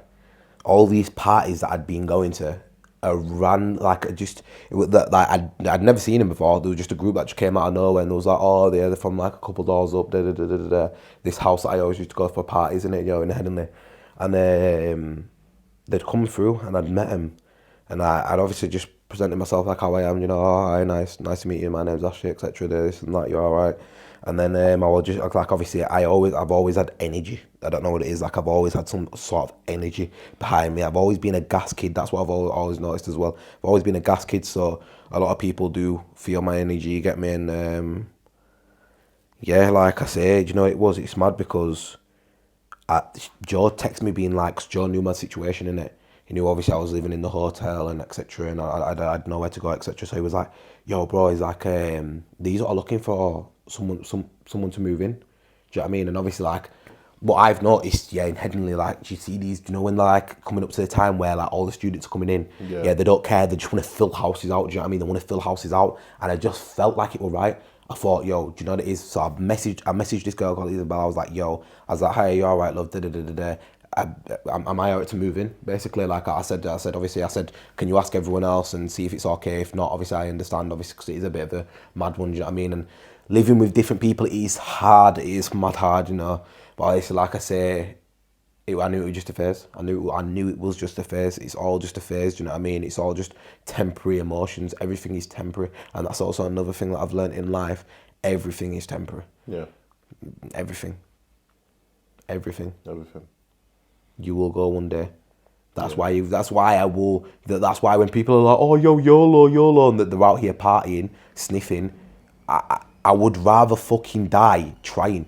Speaker 2: all these parties that I'd been going to, ran like I'd never seen them before. There was just a group that just came out of nowhere, and there was like, oh, they're from like a couple doors up, this house that I always used to go for parties in it, in Headingley, and they'd come through, and I'd met them, and I'd obviously just presented myself like how I am, oh, hi, nice to meet you, my name's Ashli, etc. This and that, you're all right. And then I was just like, obviously, I've always had energy. I don't know what it is. Like I've always had some sort of energy behind me. I've always been a gas kid. That's what I've always noticed as well. I've always been a gas kid, so a lot of people do feel my energy, get me. And yeah, like I said, it's mad because Joe texted me being like, 'cause Joe knew my situation in it. He knew obviously I was living in the hotel and etc. And I had nowhere to go, etc. So he was like, yo, bro, he's like, these are looking for someone to move in. Do you know what I mean? And obviously, like, what I've noticed, yeah, in Headingley, like, do you see these, when they're like coming up to the time where like all the students are coming in, yeah, they don't care, they just want to fill houses out, do you know what I mean? They want to fill houses out, and I just felt like it was right. I thought, yo, do you know what it is? So I messaged this girl called Isabel. I was like, yo, hey, you all right, love? Am I alright to move in? Basically, like I said, obviously, can you ask everyone else and see if it's okay? If not, obviously, I understand, obviously, because it is a bit of a mad one, do you know what I mean? And living with different people, it is hard, it is mad hard, But obviously, like I say, I knew it was just a phase. I knew it was just a phase. It's all just a phase, do you know what I mean? It's all just temporary emotions. Everything is temporary. And that's also another thing that I've learned in life. Everything is temporary.
Speaker 1: Yeah.
Speaker 2: Everything.
Speaker 1: Everything.
Speaker 2: You will go one day. That's why when people are like, oh, yo, YOLO, and that they're out here partying, sniffing, I would rather fucking die trying.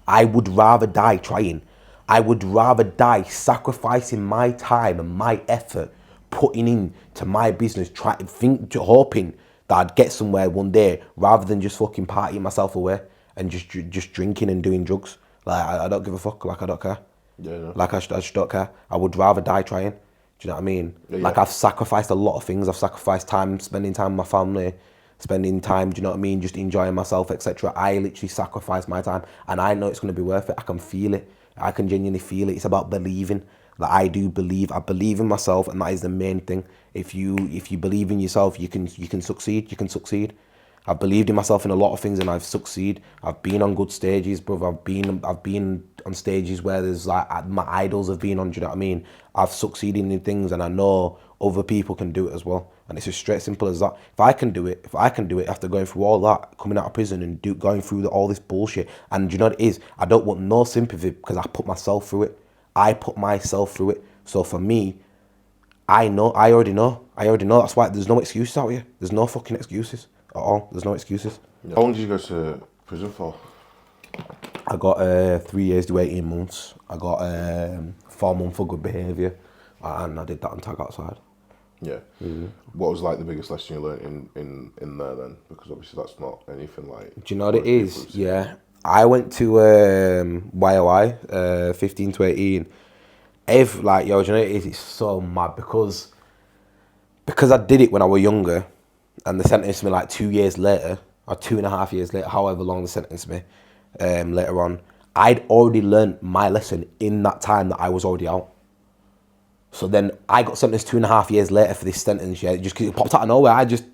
Speaker 2: I would rather die trying. I would rather die sacrificing my time and my effort, putting into my business, hoping that I'd get somewhere one day, rather than just fucking partying myself away and just drinking and doing drugs. Like I don't give a fuck. Like I don't care.
Speaker 1: Yeah, no.
Speaker 2: Like I just don't care. I would rather die trying. Do you know what I mean?
Speaker 1: Yeah.
Speaker 2: Like I've sacrificed a lot of things. I've sacrificed time, spending time with my family, spending time, do you know what I mean? Just enjoying myself, etc. I literally sacrificed my time, and I know it's going to be worth it. I can feel it. I can genuinely feel it. It's about believing. Like I do believe. I believe in myself, and that is the main thing. If you believe in yourself, you can succeed. You can succeed. I've believed in myself in a lot of things, and I've succeeded. I've been on good stages, bro. I've been on stages where there's like my idols have been on. Do you know what I mean? I've succeeded in things, and I know other people can do it as well. And it's as straight simple as that. If I can do it after going through all that, coming out of prison and going through all this bullshit. And do you know what it is? I don't want no sympathy because I put myself through it. I put myself through it. So for me, I already know. That's why there's no excuses out here. There's no fucking excuses at all. There's no excuses.
Speaker 1: How long did you go to prison for?
Speaker 2: I got 3 years to 18 months. I got 4 months for good behaviour, and I did that on tag outside.
Speaker 1: Yeah. Mm-hmm. What was like the biggest lesson you learned in there then? Because obviously that's not anything like.
Speaker 2: Do you know what it is? Yeah. I went to YOI 15 to 18. If like yo, do you know what it is? It's so mad because I did it when I was younger, and they sentenced me like 2 years later, or 2.5 years later, however long they sentenced me. Later on, I'd already learned my lesson in that time that I was already out. So then I got sentenced 2.5 years later for this sentence, yeah, just 'cause it popped out of nowhere. I just,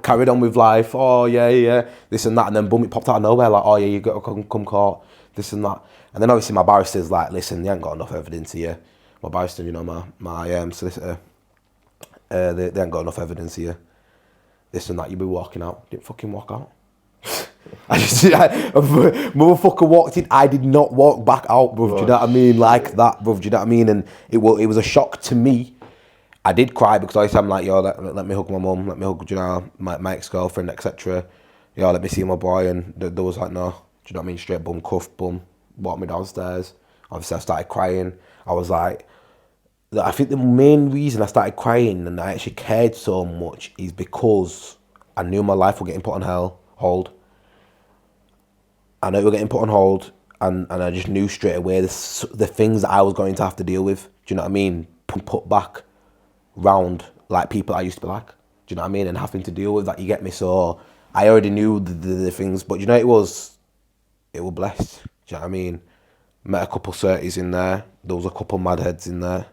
Speaker 2: carried on with life. Oh, yeah, this and that. And then boom, it popped out of nowhere. Like, oh, yeah, you got to come court, this and that. And then obviously my barrister's like, listen, you ain't got enough evidence here. My barrister, my solicitor, they ain't got enough evidence here. This and that, you'll be walking out. Didn't fucking walk out. Motherfucker walked in. I did not walk back out, bruv. Do you know what I mean? Like that, bruv. Do you know what I mean? And it was a shock to me. I did cry because I I'm like, yo, let me hug my mum, let me hug, my ex-girlfriend, etc. Yo, let me see my boy. And there was like, no. Do you know what I mean? Straight bum, cuff, bum. Walked me downstairs. Obviously, I started crying. I was like, I think the main reason I started crying and I actually cared so much is because I knew my life was getting put on hold. I know we were getting put on hold, and I just knew straight away the things that I was going to have to deal with. Do you know what I mean? Put back round like people I used to be like. Do you know what I mean? And having to deal with that, you get me? So I already knew the things, but it was blessed. Do you know what I mean? Met a couple certies in there. There was a couple mad heads in there.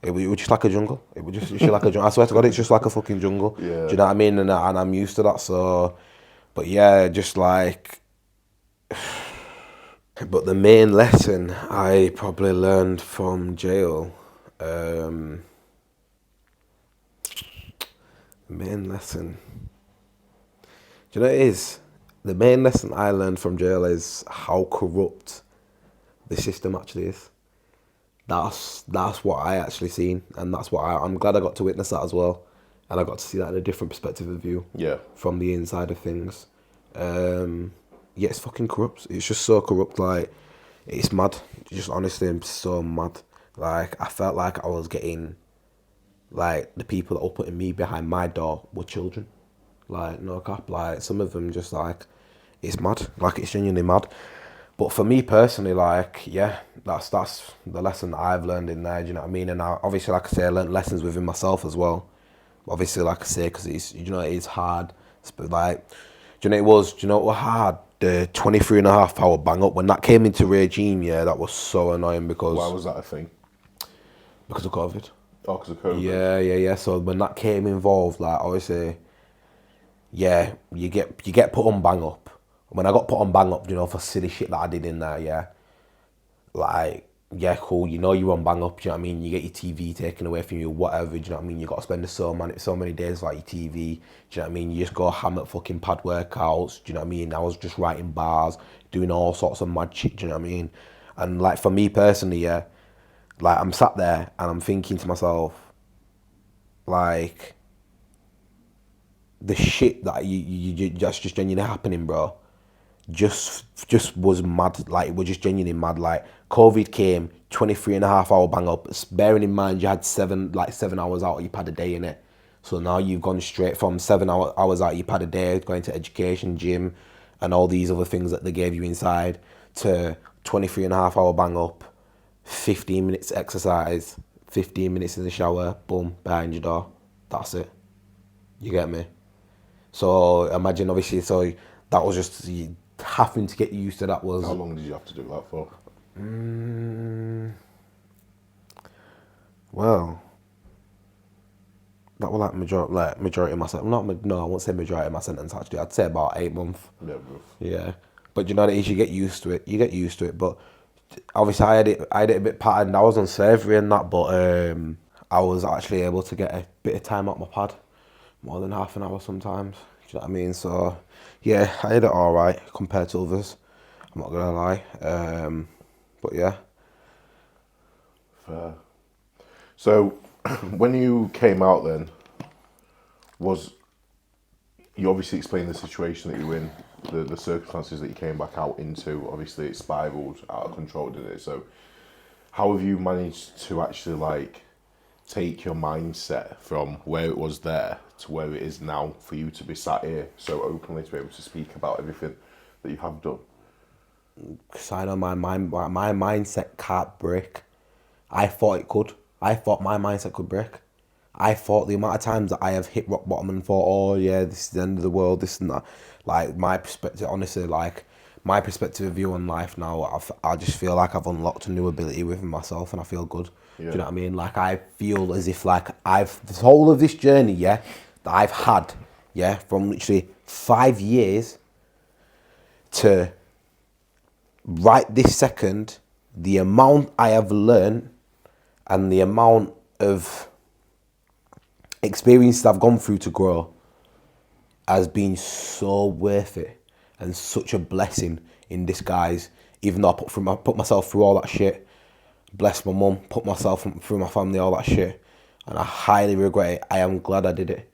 Speaker 2: It was just like a jungle. It was just like a jungle. I swear to God, it's just like a fucking jungle.
Speaker 1: Yeah.
Speaker 2: Do you know what I mean? And I'm used to that. So, but yeah, just like. But the main lesson I probably learned from jail, the main lesson, do you know what it is? The main lesson I learned from jail is how corrupt the system actually is. That's what I actually seen, and that's what I'm glad I got to witness that as well, and I got to see that in a different perspective of view.
Speaker 1: Yeah.
Speaker 2: From the inside of things. Yeah, it's fucking corrupt. It's just so corrupt. Like, it's mad. Just honestly, I'm so mad. Like, I felt like I was getting, like, the people that were putting me behind my door were children. Like, no cap. Like, some of them just like, it's mad. Like, it's genuinely mad. But for me personally, like, yeah, that's the lesson that I've learned in there. Do you know what I mean? And obviously, like I say, I learned lessons within myself as well. Obviously, like I say, because it's hard. But like, do you know what was hard? The 23.5 hour bang up, when that came into regime, yeah, that was so annoying because.
Speaker 1: Why was that a thing?
Speaker 2: Because of COVID.
Speaker 1: Oh, because of COVID.
Speaker 2: Yeah. So when that came involved, like, obviously, yeah, you get put on bang up. When I got put on bang up, for silly shit that I did in there, yeah, like, yeah, cool, you're on bang up, do you know what I mean? You get your TV taken away from you, whatever, do you know what I mean? You got to spend so many days like your TV, do you know what I mean? You just go ham at fucking pad workouts, do you know what I mean? I was just writing bars, doing all sorts of mad shit, do you know what I mean? And like, for me personally, yeah, like, I'm sat there and I'm thinking to myself, like, the shit that that's just genuinely happening, bro, just was mad. Like, it was just genuinely mad. Like, COVID came, 23.5 hour bang up. Bearing in mind you had 7 hours out of your pad a day in it. So now you've gone straight from 7 hours out of your pad a day, going to education, gym, and all these other things that they gave you inside, to 23.5 hour bang up, 15 minutes exercise, 15 minutes in the shower, boom, behind your door. That's it. You get me? So imagine, obviously, so that was just having to get used to that. Was
Speaker 1: how long did you have to do that for?
Speaker 2: Well, that was majority of my sentence. No, I won't say majority of my sentence actually. I'd say about 8 months.
Speaker 1: Yeah, rough.
Speaker 2: Yeah, but you know what it is. You get used to it. But obviously, I had it a bit patterned. I was on slavery and that, but I was actually able to get a bit of time out my pad, more than half an hour sometimes. Do you know what I mean? So yeah, I had it all right compared to others. I'm not gonna lie. But yeah.
Speaker 1: Fair. So, when you came out then, you obviously explained the situation that you were in, the circumstances that you came back out into. Obviously, it spiraled out of control, didn't it? So, how have you managed to actually like take your mindset from where it was there to where it is now for you to be sat here so openly to be able to speak about everything that you have done?
Speaker 2: Because I know my mindset can't break. I thought it could. I thought my mindset could break. I thought the amount of times that I have hit rock bottom and thought, oh yeah, this is the end of the world, this and that. Like my perspective, honestly, like my perspective of view on life now, I just feel like I've unlocked a new ability within myself, and I feel good. Do you know what I mean? Like I feel as if like this whole of this journey, yeah, that I've had, yeah, from literally 5 years to right this second, the amount I have learned and the amount of experiences I've gone through to grow has been so worth it and such a blessing in disguise. Even though I put myself through all that shit, bless my mum, put myself through my family, all that shit, and I highly regret it. I am glad I did it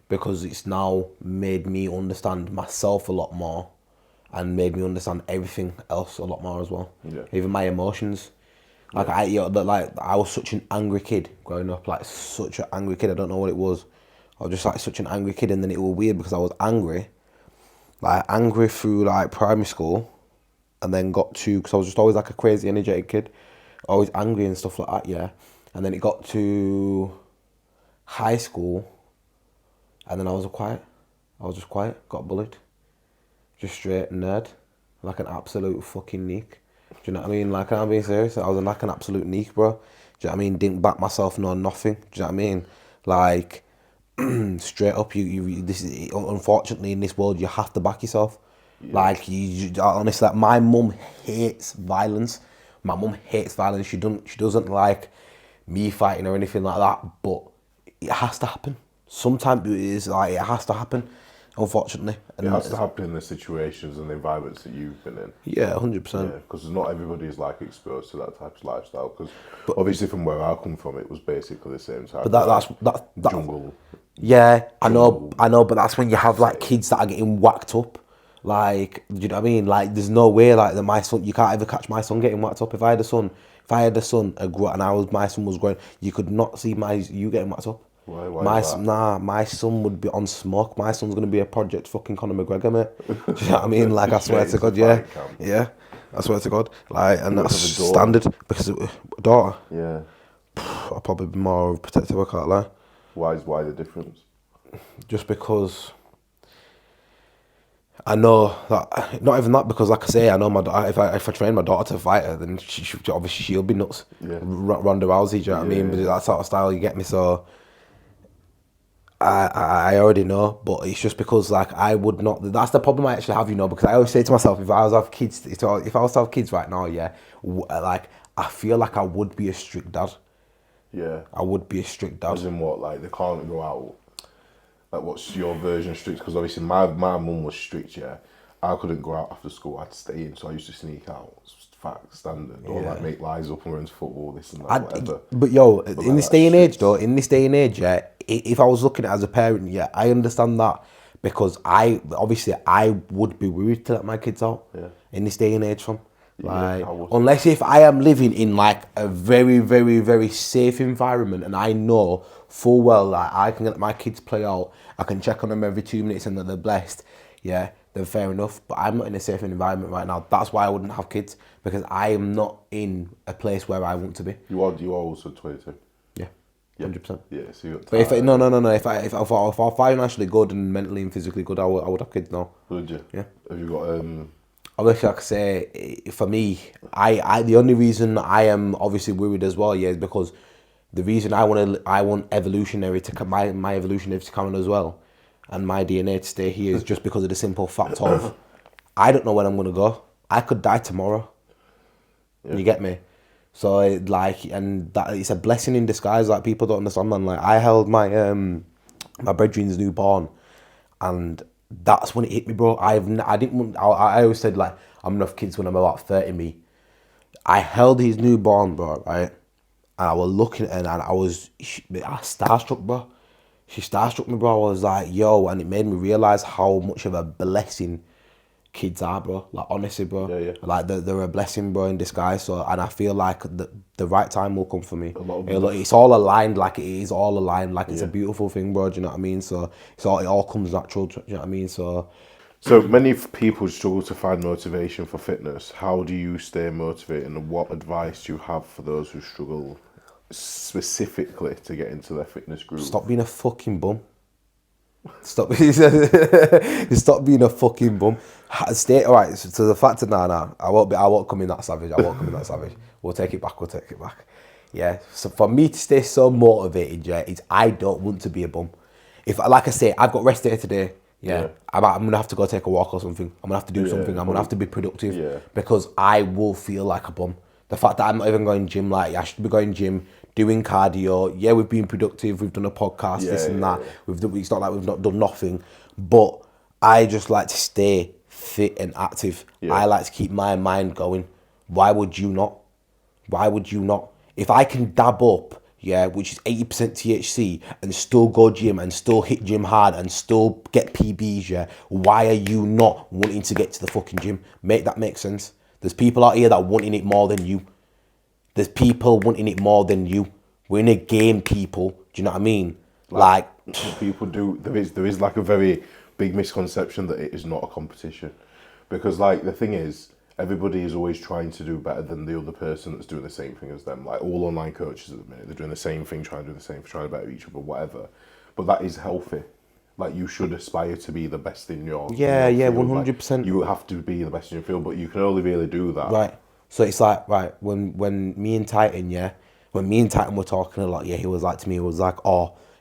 Speaker 2: because it's now made me understand myself a lot more and made me understand everything else a lot more as well.
Speaker 1: Yeah.
Speaker 2: Even my emotions. Like I was such an angry kid growing up, like such an angry kid. I don't know what it was. I was just like such an angry kid, and then it was weird because I was angry, like angry through like primary school, and then got to because I was just always like a crazy energetic kid, always angry and stuff like that. Yeah, and then it got to high school, and then I was quiet. I was just quiet. Got bullied, just straight nerd, like an absolute fucking neek. Do you know what I mean? Like, I'm being serious. I was like an absolute neek, bro. Do you know what I mean? Didn't back myself, no nothing. Do you know what I mean? Like, straight up, this is, unfortunately, in this world, you have to back yourself. Yeah. Like, honestly, like, my mum hates violence. My mum hates violence. She doesn't like me fighting or anything like that, but it has to happen. Sometimes it is like, it has to happen. Unfortunately,
Speaker 1: and it has to happen in the situations and the environments that you've been in.
Speaker 2: Yeah, 100%.
Speaker 1: Yeah, because not everybody is like exposed to that type of lifestyle. Because obviously, from where I come from, it was basically the same type.
Speaker 2: But
Speaker 1: that's jungle.
Speaker 2: Yeah, I know, but that's when you have like kids that are getting whacked up. Like, do you know what I mean? Like, there's no way like that. My son, you can't ever catch my son getting whacked up. If I had a son, my son was growing, you could not see you getting whacked up.
Speaker 1: Why
Speaker 2: my son would be on smoke. My son's gonna be a project fucking Conor McGregor, mate. Do you know what I mean? Like, I swear to God, yeah. I swear to God, like, and that's standard because a daughter.
Speaker 1: Yeah.
Speaker 2: I'll probably be more protective. I can't lie.
Speaker 1: Why the difference?
Speaker 2: Just because I know that, not even that, because like I say, I know my daughter, if I train my daughter to fight her, then she'll be nuts.
Speaker 1: Yeah.
Speaker 2: Ronda Rousey, do you know what I mean? But that sort of style, you get me? So I already know, but it's just because like I would not. That's the problem I actually have, because I always say to myself, if I was to have kids right now, like I feel like I would be a strict dad.
Speaker 1: Yeah.
Speaker 2: I would be a strict dad.
Speaker 1: As in what? Like they can't go out. Like what's your version of strict? Because obviously my mum was strict. Yeah. I couldn't go out after school. I had to stay in, so I used to sneak out. Fact standard, or like make lies up and run to football, this and that, whatever.
Speaker 2: But in this day and age, yeah, if I was looking at it as a parent, yeah, I understand that, because I would be worried to let my kids out. Yeah. In this day and age, unless if I am living in like a very, very, very safe environment and I know full well that I can let my kids play out, I can check on them every 2 minutes and that they're blessed, yeah, then fair enough. But I'm not in a safe environment right now. That's why I wouldn't have kids, because I am not in a place where I want to be.
Speaker 1: You are also 22.
Speaker 2: Yeah, 100%.
Speaker 1: Yeah, so you got.
Speaker 2: But if I'm financially good and mentally and physically good, I would have kids now.
Speaker 1: Would you?
Speaker 2: Yeah.
Speaker 1: Have you got
Speaker 2: Obviously, like I say, for me, I the only reason I am obviously worried as well, is because The reason I want evolutionary to come, my evolutionary to come on as well, and my DNA to stay here is just because of the simple fact of I don't know when I'm gonna go. I could die tomorrow. You get me? So and that it's a blessing in disguise. Like people don't understand, man. Like I held my brethren's newborn, and that's when it hit me, bro. I always said like I'm enough kids when I'm about 30. Me, I held his newborn, bro, right? And I was looking at her and I was starstruck, bro. She starstruck me, bro. I was like, yo, and it made me realize how much of a blessing kids are, bro. Like honestly, bro.
Speaker 1: Yeah.
Speaker 2: Like they're a blessing, bro, in disguise. So, and I feel like the right time will come for me.
Speaker 1: Look,
Speaker 2: It's all aligned. Like it is all aligned. Like it's a beautiful thing, bro. Do you know what I mean? So it all comes natural. Do you know what I mean? So
Speaker 1: many people struggle to find motivation for fitness. How do you stay motivated, and what advice do you have for those who struggle specifically to get into their fitness group?
Speaker 2: stop being a fucking bum. Stop being a fucking bum. Stay alright. So the fact of now, I won't come in that savage. We'll take it back. Yeah. So for me to stay so motivated, yeah, is I don't want to be a bum. If like I say, I've got rest day today. Yeah. I'm gonna have to go take a walk or something. I'm gonna have to do something. I'm gonna have to be productive because I will feel like a bum. The fact that I'm not even going gym, like I should be going gym, doing cardio. Yeah, we've been productive. We've done a podcast, this and that. It's not like we've not done nothing, but I just like to stay fit and active. I like to keep my mind going. Why would you not? If I can dab up, which is 80% THC, and still go gym and still hit gym hard and still get PBs, why are you not wanting to get to the fucking gym? Make that make sense? There's people out here that wanting it more than you. There's people wanting it more than you. We're in a game, people. Do you know what I mean? Like
Speaker 1: people do. There is like a very big misconception that it is not a competition, because like the thing is, everybody is always trying to do better than the other person that's doing the same thing as them. Like all online coaches at the minute, they're doing the same thing, trying to do the same, trying to better each other, whatever. But that is healthy. Like you should aspire to be the best in your field.
Speaker 2: 100%.
Speaker 1: You have to be the best in your field, but you can only really do that.
Speaker 2: Right. So it's like when me and Titan were talking a lot, he was like to me,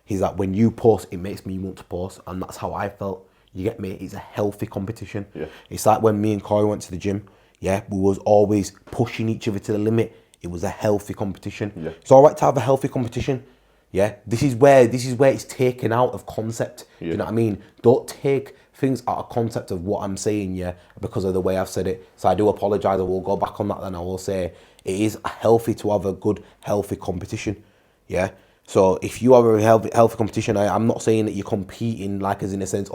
Speaker 2: he's like, when you post, it makes me want to post, and that's how I felt. You get me? It's a healthy competition.
Speaker 1: Yeah.
Speaker 2: It's like when me and Corey went to the gym. Yeah, we was always pushing each other to the limit. It was a healthy competition.
Speaker 1: Yeah.
Speaker 2: It's all right to have a healthy competition. Yeah, this is where it's taken out of concept. Do you know what I mean? Don't take things out of concept of what I'm saying, because of the way I've said it. So I do apologise. I will go back on that. Then I will say it is healthy to have a good, healthy competition. Yeah. So if you have a healthy competition, I'm not saying that you're competing like as in a sense,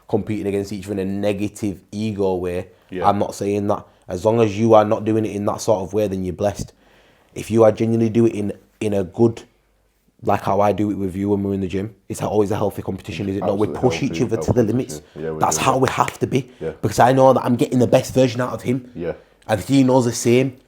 Speaker 2: competing against each other in a negative ego way. Yeah. I'm not saying that. As long as you are not doing it in that sort of way, then you're blessed. If you are genuinely doing it in a good, like how I do it with you when we're in the gym, it's always a healthy competition, is it not? We push each other to the limits. Yeah, that's how we have to be. Yeah. Because I know that I'm getting the best version out of him. Yeah. And he knows the same.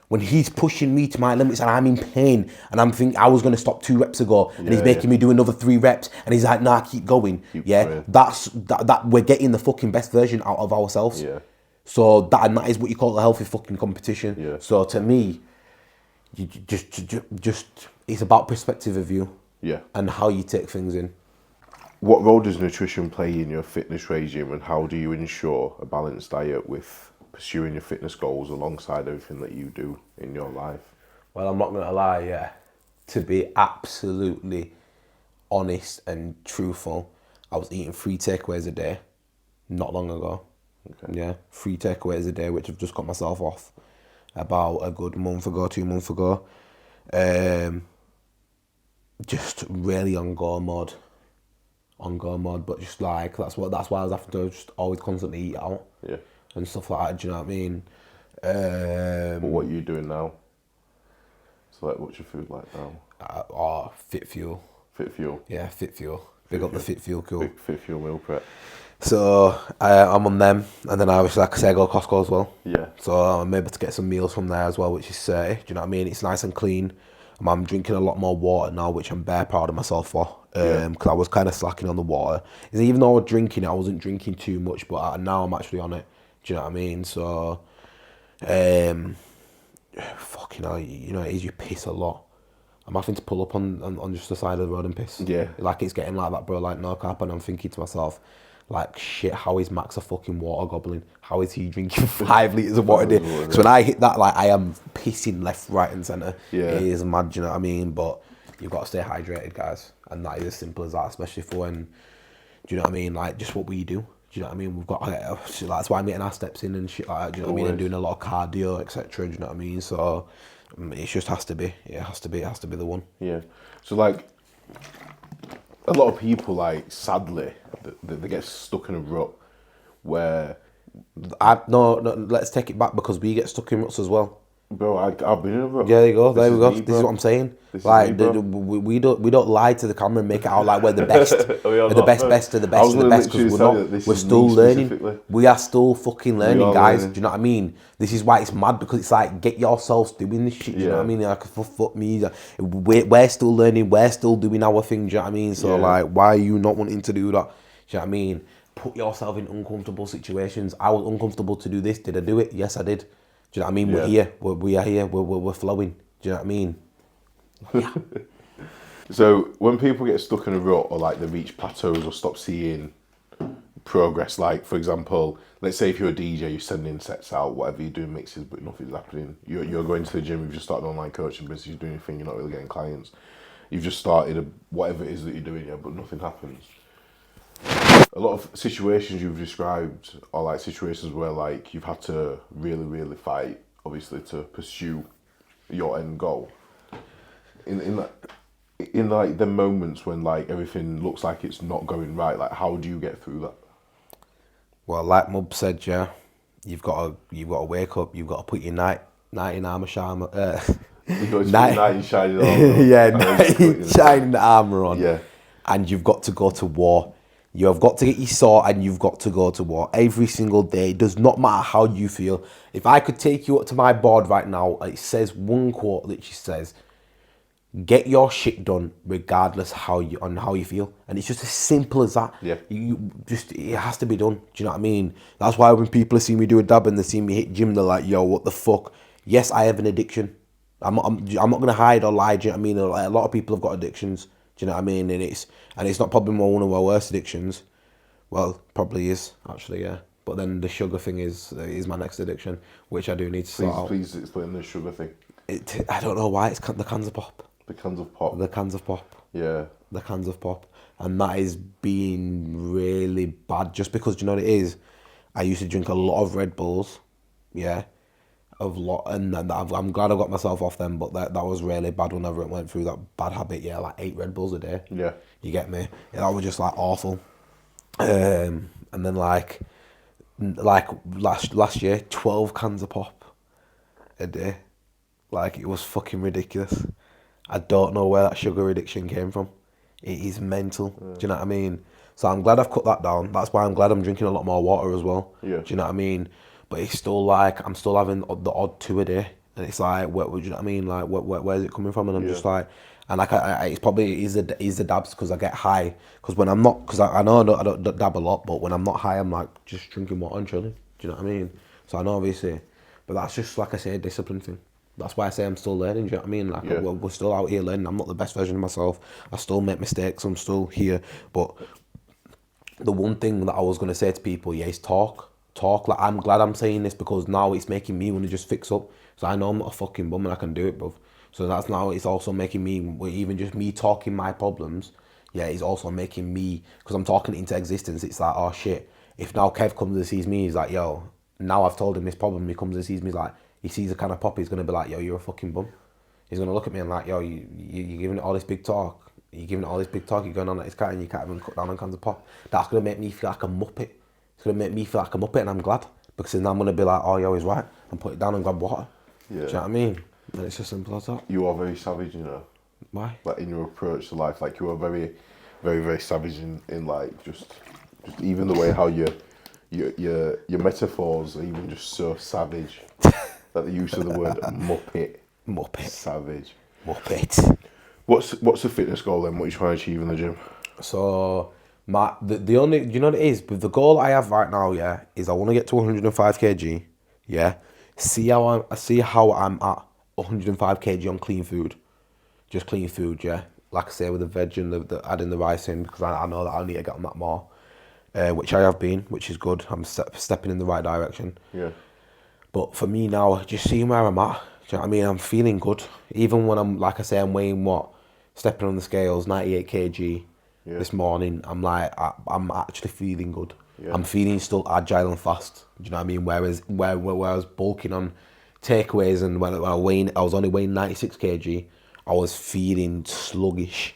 Speaker 2: When he's pushing me to my limits and I'm in pain and I'm thinking I was going to stop 2 reps ago and he's making me do another 3 reps and he's like, nah, keep going. That's we're getting the fucking best version out of ourselves. Yeah. So that is what you call a healthy fucking competition. Yeah. So to me, you just it's about perspective of you. Yeah. And how you take things in.
Speaker 1: What role does nutrition play in your fitness regime, and how do you ensure a balanced diet with pursuing your fitness goals alongside everything that you do in your life?
Speaker 2: Well, I'm not going to lie, to be absolutely honest and truthful, I was eating 3 takeaways a day not long ago. Okay. Yeah, 3 takeaways a day, which I've just got myself off about a good 2 months ago. Just really on go mode, but just like that's why I was having to just always constantly eat out. Yeah. And stuff like that, do you know what I mean?
Speaker 1: But what are you doing now? So like, what's your food like now?
Speaker 2: Fit Fuel.
Speaker 1: Fit Fuel?
Speaker 2: Yeah, Fit Fuel. Big up the Fit Fuel cool.
Speaker 1: Fit Fuel meal prep.
Speaker 2: So I'm on them, and then I was like I say, I go to Costco as well.
Speaker 1: Yeah.
Speaker 2: So I'm able to get some meals from there as well, which is do you know what I mean? It's nice and clean. I'm drinking a lot more water now, which I'm bare proud of myself for. Because I was kind of slacking on the water. Even though I was drinking it, I wasn't drinking too much, but now I'm actually on it. Do you know what I mean? So, fucking hell, you know, it is, you piss a lot. I'm having to pull up on just the side of the road and piss.
Speaker 1: Yeah.
Speaker 2: Like, it's getting like that, bro. Like, no cap. And I'm thinking to myself, like, shit, how is Max a fucking water goblin? How is he drinking 5 litres of water a day? Because when I hit that, like, I am pissing left, right, and centre.
Speaker 1: Yeah.
Speaker 2: It is mad, do you know what I mean? But you've got to stay hydrated, guys. And that is as simple as that, especially for when, do you know what I mean? Like, just what we do. Do you know what I mean? We've got, that's why I'm getting our steps in and shit like that. Do you know what I mean? And doing a lot of cardio, etc. Do you know what I mean? So it just has to be. It has to be the one.
Speaker 1: Yeah. So, like, a lot of people, like, sadly, they get stuck in a rut where...
Speaker 2: No, let's take it back, because we get stuck in ruts as well.
Speaker 1: Bro, I've been in a rut.
Speaker 2: Yeah, there you go. There we go.
Speaker 1: Me,
Speaker 2: this is what I'm saying.
Speaker 1: This
Speaker 2: like,
Speaker 1: is me,
Speaker 2: we don't lie to the camera and make it out like we're the best. We're the best of the best of the best, because we're not. We're still learning. We are still fucking learning, guys.
Speaker 1: Learning.
Speaker 2: Do you know what I mean? This is why it's mad, because it's like, get yourselves doing this shit. Do you know what I mean? Like, fuck me. We're still learning. We're still doing our thing. Do you know what I mean? So like, why are you not wanting to do that? Do you know what I mean? Put yourself in uncomfortable situations. I was uncomfortable to do this. Did I do it? Yes, I did. Do you know what I mean? We're here. We are here. We're flowing. Do you know what I mean? Yeah.
Speaker 1: So when people get stuck in a rut, or like they reach plateaus or stop seeing progress, like for example, let's say if you're a DJ, you're sending sets out, whatever you're doing, mixes, but nothing's happening. You're going to the gym, you've just started online coaching business, you're doing your thing, you're not really getting clients. You've just started whatever it is that you're doing, but nothing happens. A lot of situations you've described are like situations where like you've had to really, really fight, obviously, to pursue your end goal. In like the moments when like everything looks like it's not going right, like how do you get through that?
Speaker 2: Well, like Mub said, yeah, you've got to wake up. You've got to put your knight in armor shine.
Speaker 1: You've got to knight in shining armor.
Speaker 2: Yeah, knight in shining armor on.
Speaker 1: Yeah.
Speaker 2: And you've got to go to war. You have got to get your sword, and you've got to go to war every single day. It does not matter how you feel. If I could take you up to my board right now, it says one quote that she says, "Get your shit done regardless how you feel," and it's just as simple as that.
Speaker 1: Yeah.
Speaker 2: It has to be done. Do you know what I mean? That's why when people see me do a dab and they see me hit gym, they're like, "Yo, what the fuck?" Yes, I have an addiction. I'm not gonna hide or lie. Do you know what I mean? A lot of people have got addictions. Do you know what I mean? And it's not probably one of our worst addictions. Well, probably is actually, yeah. But then the sugar thing is my next addiction, which I do need to sort out.
Speaker 1: Please explain the sugar thing.
Speaker 2: I don't know why. It's the cans of pop.
Speaker 1: The cans of pop.
Speaker 2: The cans of pop.
Speaker 1: Yeah.
Speaker 2: The cans of pop. And that is being really bad, just because, do you know what it is? I used to drink a lot of Red Bulls, yeah, and I'm glad I got myself off them, but that was really bad whenever it went through that bad habit, yeah, like 8 Red Bulls a day.
Speaker 1: Yeah.
Speaker 2: You get me? Yeah, that was just like awful. And then like last year, 12 cans of pop a day. Like, it was fucking ridiculous. I don't know where that sugar addiction came from. It is mental. Do you know what I mean? So I'm glad I've cut that down. That's why I'm glad I'm drinking a lot more water as well.
Speaker 1: Yeah.
Speaker 2: Do you know what I mean? But it's still like, I'm still having the odd 2 a day. And it's like, do you know what I mean? Like, where's it coming from? And I'm just like, and like, it's probably is the dabs, because I get high. Because when I'm not, because I know I don't dab a lot, but when I'm not high, I'm like just drinking water and chilling. Do you know what I mean? So I know, obviously, but that's just, like I say, a discipline thing. That's why I say I'm still learning. Do you know what I mean? Like, we're still out here learning. I'm not the best version of myself. I still make mistakes. I'm still here. But the one thing that I was going to say to people, is talk. Like, I'm glad I'm saying this, because now it's making me want to just fix up. So I know I'm not a fucking bum and I can do it, bruv. So that's now, it's also making me, even just me talking my problems, it's also making me, because I'm talking it into existence. It's like, oh shit, if now Kev comes and sees me, he's like, yo, now I've told him this problem, he comes and sees me, like, he sees a can of pop, he's going to be like, yo, you're a fucking bum. He's going to look at me and like, yo, you're giving it all this big talk. You're giving it all this big talk, you're going on at his cat and you can't even cut down on cans of pop. That's going to make me feel like a muppet. It's going to make me feel like a muppet, and I'm glad. Because then I'm going to be like, oh, yo, he's right. And put it down and grab water. Yeah. Do you know what I mean? And it's as simple as that.
Speaker 1: You are very savage, you know.
Speaker 2: Why?
Speaker 1: Like, in your approach to life, like, you are very, very, very savage in like, just even the way how your metaphors are even just so savage. Like the use of the word muppet.
Speaker 2: Muppet.
Speaker 1: Savage.
Speaker 2: Muppet.
Speaker 1: What's the fitness goal then? What are you trying to achieve in the gym?
Speaker 2: So, the only, you know what it is? But the goal I have right now, is I want to get to 105 kg, see how I'm at 105 kg on clean food. just clean food, yeah. Like I say, with the veg and adding the rice in, because I know that I need to get on that more, which I have been, which is good. I'm stepping in the right direction.
Speaker 1: Yeah.
Speaker 2: But for me now, just seeing where I'm at, do you know what I mean? I'm feeling good. Even when I'm, like I say, I'm weighing what? Stepping on the scales, 98 kg
Speaker 1: Yeah.
Speaker 2: this morning. I'm like, I'm actually feeling good.
Speaker 1: Yeah.
Speaker 2: I'm feeling still agile and fast. Do you know what I mean? Whereas where I was bulking on takeaways and when I was only weighing 96 kg, I was feeling sluggish.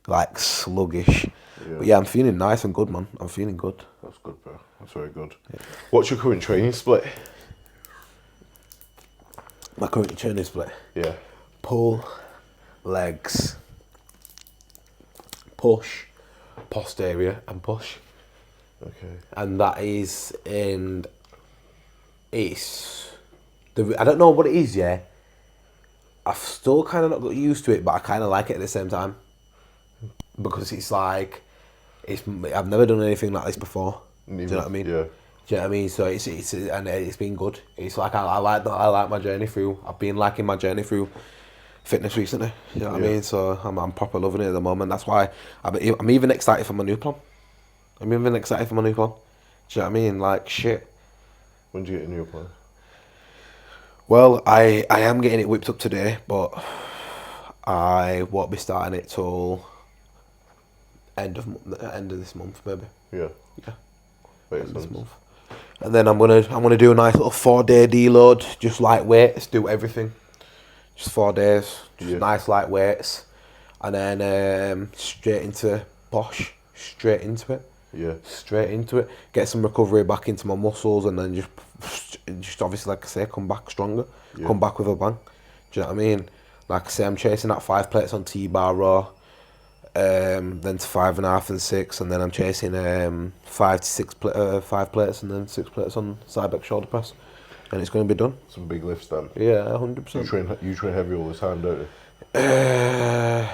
Speaker 2: Like sluggish.
Speaker 1: Yeah.
Speaker 2: But yeah, I'm feeling nice and good, man. I'm feeling good.
Speaker 1: That's good, bro. That's very good. Yeah. What's your current training split?
Speaker 2: My current training split.
Speaker 1: Yeah.
Speaker 2: Pull, legs, push, posterior and push.
Speaker 1: Okay.
Speaker 2: And that is I don't know what it is, yeah. I've still kind of not got used to it, but I kind of like it at the same time. Because it's like, I've never done anything like this before. Do you know what I mean?
Speaker 1: Yeah.
Speaker 2: Do you know what I mean? So it's been good. It's like I like my journey through. I've been liking my journey through fitness recently. You know what I mean? So I'm proper loving it at the moment. That's why I'm even excited for my new plan. Do you know what I mean? Like shit.
Speaker 1: When do you get a new plan?
Speaker 2: Well, I am getting it whipped up today, but I won't be starting it till end of this month, maybe.
Speaker 1: Yeah.
Speaker 2: Yeah.
Speaker 1: Makes
Speaker 2: End of this
Speaker 1: sense.
Speaker 2: month. And then I'm gonna do a nice little 4-day deload, just light weights, do everything. Just 4 days, just nice light weights, and then straight into Bosch, straight into it.
Speaker 1: Yeah.
Speaker 2: Straight into it. Get some recovery back into my muscles, and then just obviously, like I say, come back stronger.
Speaker 1: Yeah.
Speaker 2: Come back with a bang. Do you know what I mean? Like I say, I'm chasing that 5 plates on T-bar raw, then to 5.5 and 6, and then I'm chasing 5 to 6 5 plates and then 6 plates on side back shoulder press, and it's going to be done.
Speaker 1: Some big lifts then.
Speaker 2: Yeah, 100%.
Speaker 1: You train heavy all the time, don't you?
Speaker 2: Yeah.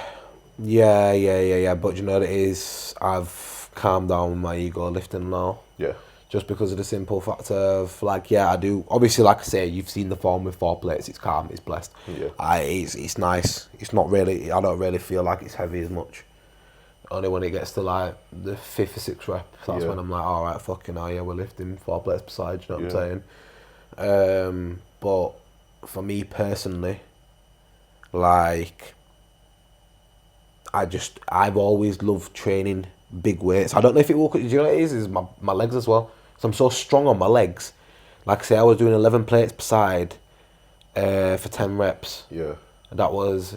Speaker 2: But you know what it is? I've calmed down my ego lifting now.
Speaker 1: Yeah.
Speaker 2: Just because of the simple factor of, like, yeah, I do. Obviously, like I say, you've seen the form with 4 plates. It's calm, it's blessed.
Speaker 1: Yeah.
Speaker 2: It's nice. It's not really, I don't really feel like it's heavy as much. Only when it gets to, like, the 5th or 6th rep, that's when I'm like, all right, fucking hell, yeah, we're lifting 4 plates per side, you know what I'm saying? But for me personally, like, I've always loved training big weights. I don't know if it will, do you know what it is my legs as well. So I'm so strong on my legs. Like I say, I was doing 11 plates per side for 10 reps.
Speaker 1: Yeah.
Speaker 2: That was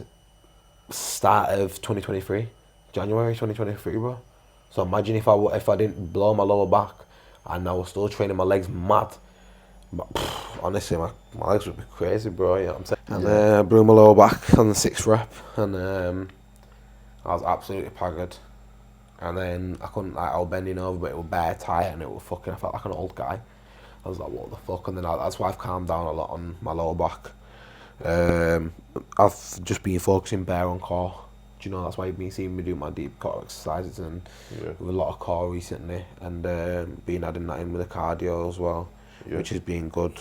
Speaker 2: start of 2023, January 2023, bro. So imagine if I didn't blow my lower back and I was still training my legs mad. But, honestly, my legs would be crazy, bro. You know what I'm saying? And I blew my lower back on the 6th rep, and I was absolutely paggered. And then I couldn't, like, I was bending over, but it was bare tight, and it was fucking, I felt like an old guy. I was like, what the fuck? And then that's why I've calmed down a lot on my lower back. I've just been focusing bare on core. Do you know, that's why you've been seeing me do my deep core exercises and with a lot of core recently, and been adding that in with the cardio as well, which has been good.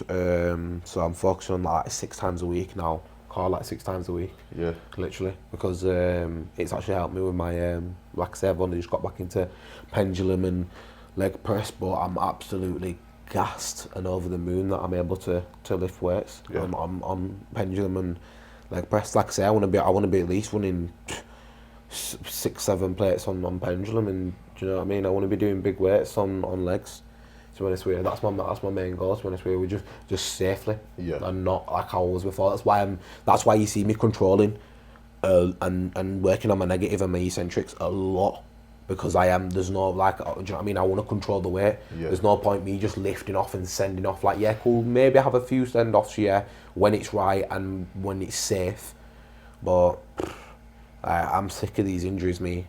Speaker 2: So I'm focusing on like 6 times a week now. Core like 6 times a week. Yeah. Literally, because it's actually helped me with my like I said, I've only just got back into pendulum and leg press, but I'm absolutely gassed and over the moon that I'm able to lift weights. Yeah. I'm on pendulum and leg press. Like I say, I want to be at least running 6-7 plates on pendulum, and do you know what I mean? I want to be doing big weights on legs. To be honest with you, that's my main goal. To be honest with you, we just safely, and not like I was before. That's why you see me controlling, and working on my negative and my eccentrics a lot, because there's no, like, do you know what I mean? I want to control the weight. Yeah. There's no point me just lifting off and sending off. Like, yeah, cool, maybe I have a few send offs, when it's right and when it's safe, but I'm sick of these injuries, me.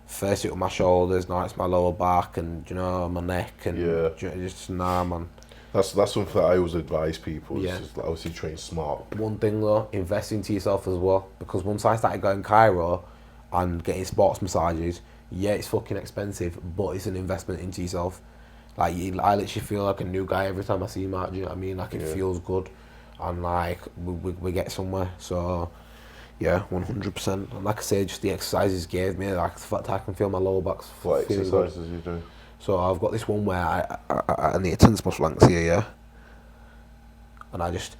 Speaker 2: First it was my shoulders, now it's my lower back, and my neck, and just nah, man.
Speaker 1: That's something that I always advise people. Is just, like, obviously train smart.
Speaker 2: One thing though, invest into yourself as well, because once I started going chiro and getting sports massages, it's fucking expensive, but it's an investment into yourself. Like, I literally feel like a new guy every time I see Mark. Do you know what I mean? Like, it feels good, and like we get somewhere. So Yeah, 100%. And like I say, just the exercises gave me, like the fact I can feel my lower back's
Speaker 1: What
Speaker 2: feeling good.
Speaker 1: exercises are you doing?
Speaker 2: So I've got this one where I need 10 spot flanks here, yeah? And I just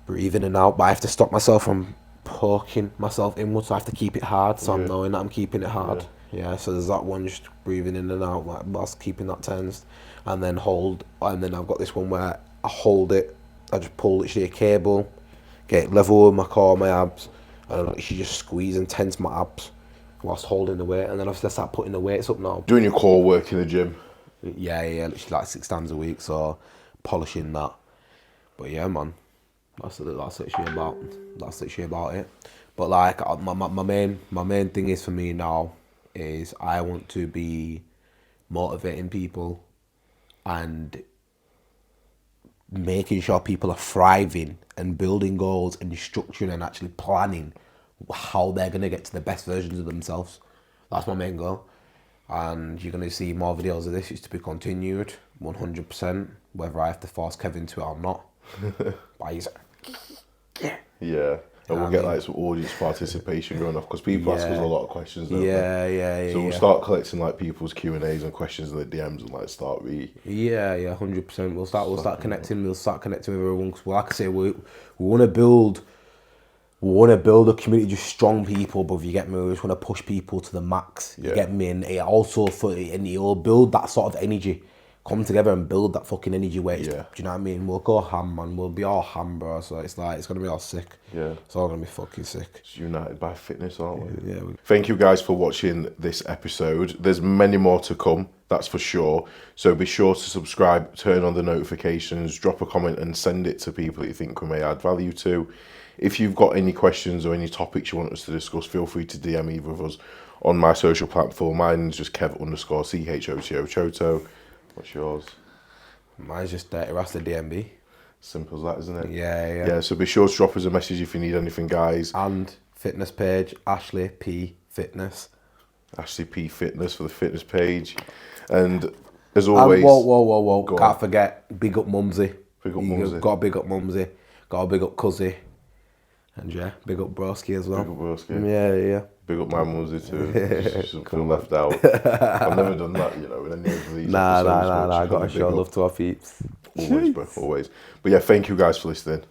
Speaker 2: breathe in and out, but I have to stop myself from poking myself inwards, so I have to keep it hard, so I'm
Speaker 1: Yeah.
Speaker 2: knowing that I'm keeping it hard. Yeah, so there's that one, just breathing in and out like, whilst keeping that tensed, and then hold, and then I've got this one where I hold it, I just pull literally a cable, get it level with my core, my abs, and I literally just squeeze and tense my abs whilst holding the weight, and then obviously I start putting the weights up now.
Speaker 1: Doing your core work in the gym.
Speaker 2: Yeah, literally like 6 times a week, so polishing that. But yeah, man, that's literally about it. But like my main thing is for me now is I want to be motivating people and making sure people are thriving and building goals and structuring and actually planning how they're gonna get to the best versions of themselves. That's my main goal. And you're gonna see more videos of this. It's to be continued, 100%. Whether I have to force Kevin to it or not. But he's
Speaker 1: Yeah. And we'll get like some audience participation going off because people ask us a lot of questions. Don't they?
Speaker 2: Yeah.
Speaker 1: So we'll start collecting like people's Q&As and questions in the DMs and like start
Speaker 2: 100%. We'll start connecting. We'll start connecting with everyone. Cause, like I say, we want to build. We want to build a community of strong people, but if you get me, we just want to push people to the max. You get me, and it also and it'll build that sort of energy. Come together and build that fucking energy where it's, do you know what I mean? We'll go ham, man. We'll be all ham, bro. So it's like, it's going to be all sick.
Speaker 1: Yeah.
Speaker 2: It's all going to be fucking sick.
Speaker 1: It's united by fitness, aren't we?
Speaker 2: Yeah.
Speaker 1: Thank you guys for watching this episode. There's many more to come, that's for sure. So be sure to subscribe, turn on the notifications, drop a comment and send it to people that you think we may add value to. If you've got any questions or any topics you want us to discuss, feel free to DM either of us on my social platform. Mine's just Kev_CHOTO Choto. What's yours?
Speaker 2: Mine's just Dirty Rasta DMB.
Speaker 1: Simple as that, isn't it?
Speaker 2: Yeah.
Speaker 1: Yeah, so be sure to drop us a message if you need anything, guys.
Speaker 2: And fitness page, Ashli P Fitness.
Speaker 1: Ashli P Fitness for the fitness page. And as always...
Speaker 2: And whoa. Can't forget, big up Mumsy.
Speaker 1: Big up Mumsy.
Speaker 2: Got to big up Mumsy. Got to big up Cuzzy. And yeah, big up Broski as well.
Speaker 1: Big up Broski.
Speaker 2: Yeah.
Speaker 1: Big up my Mumsy too. She doesn't feel left out. I've never done that, in any of these
Speaker 2: Nah.
Speaker 1: episodes.
Speaker 2: I got to show love to our peeps.
Speaker 1: Always, bro, always. But yeah, thank you guys for listening.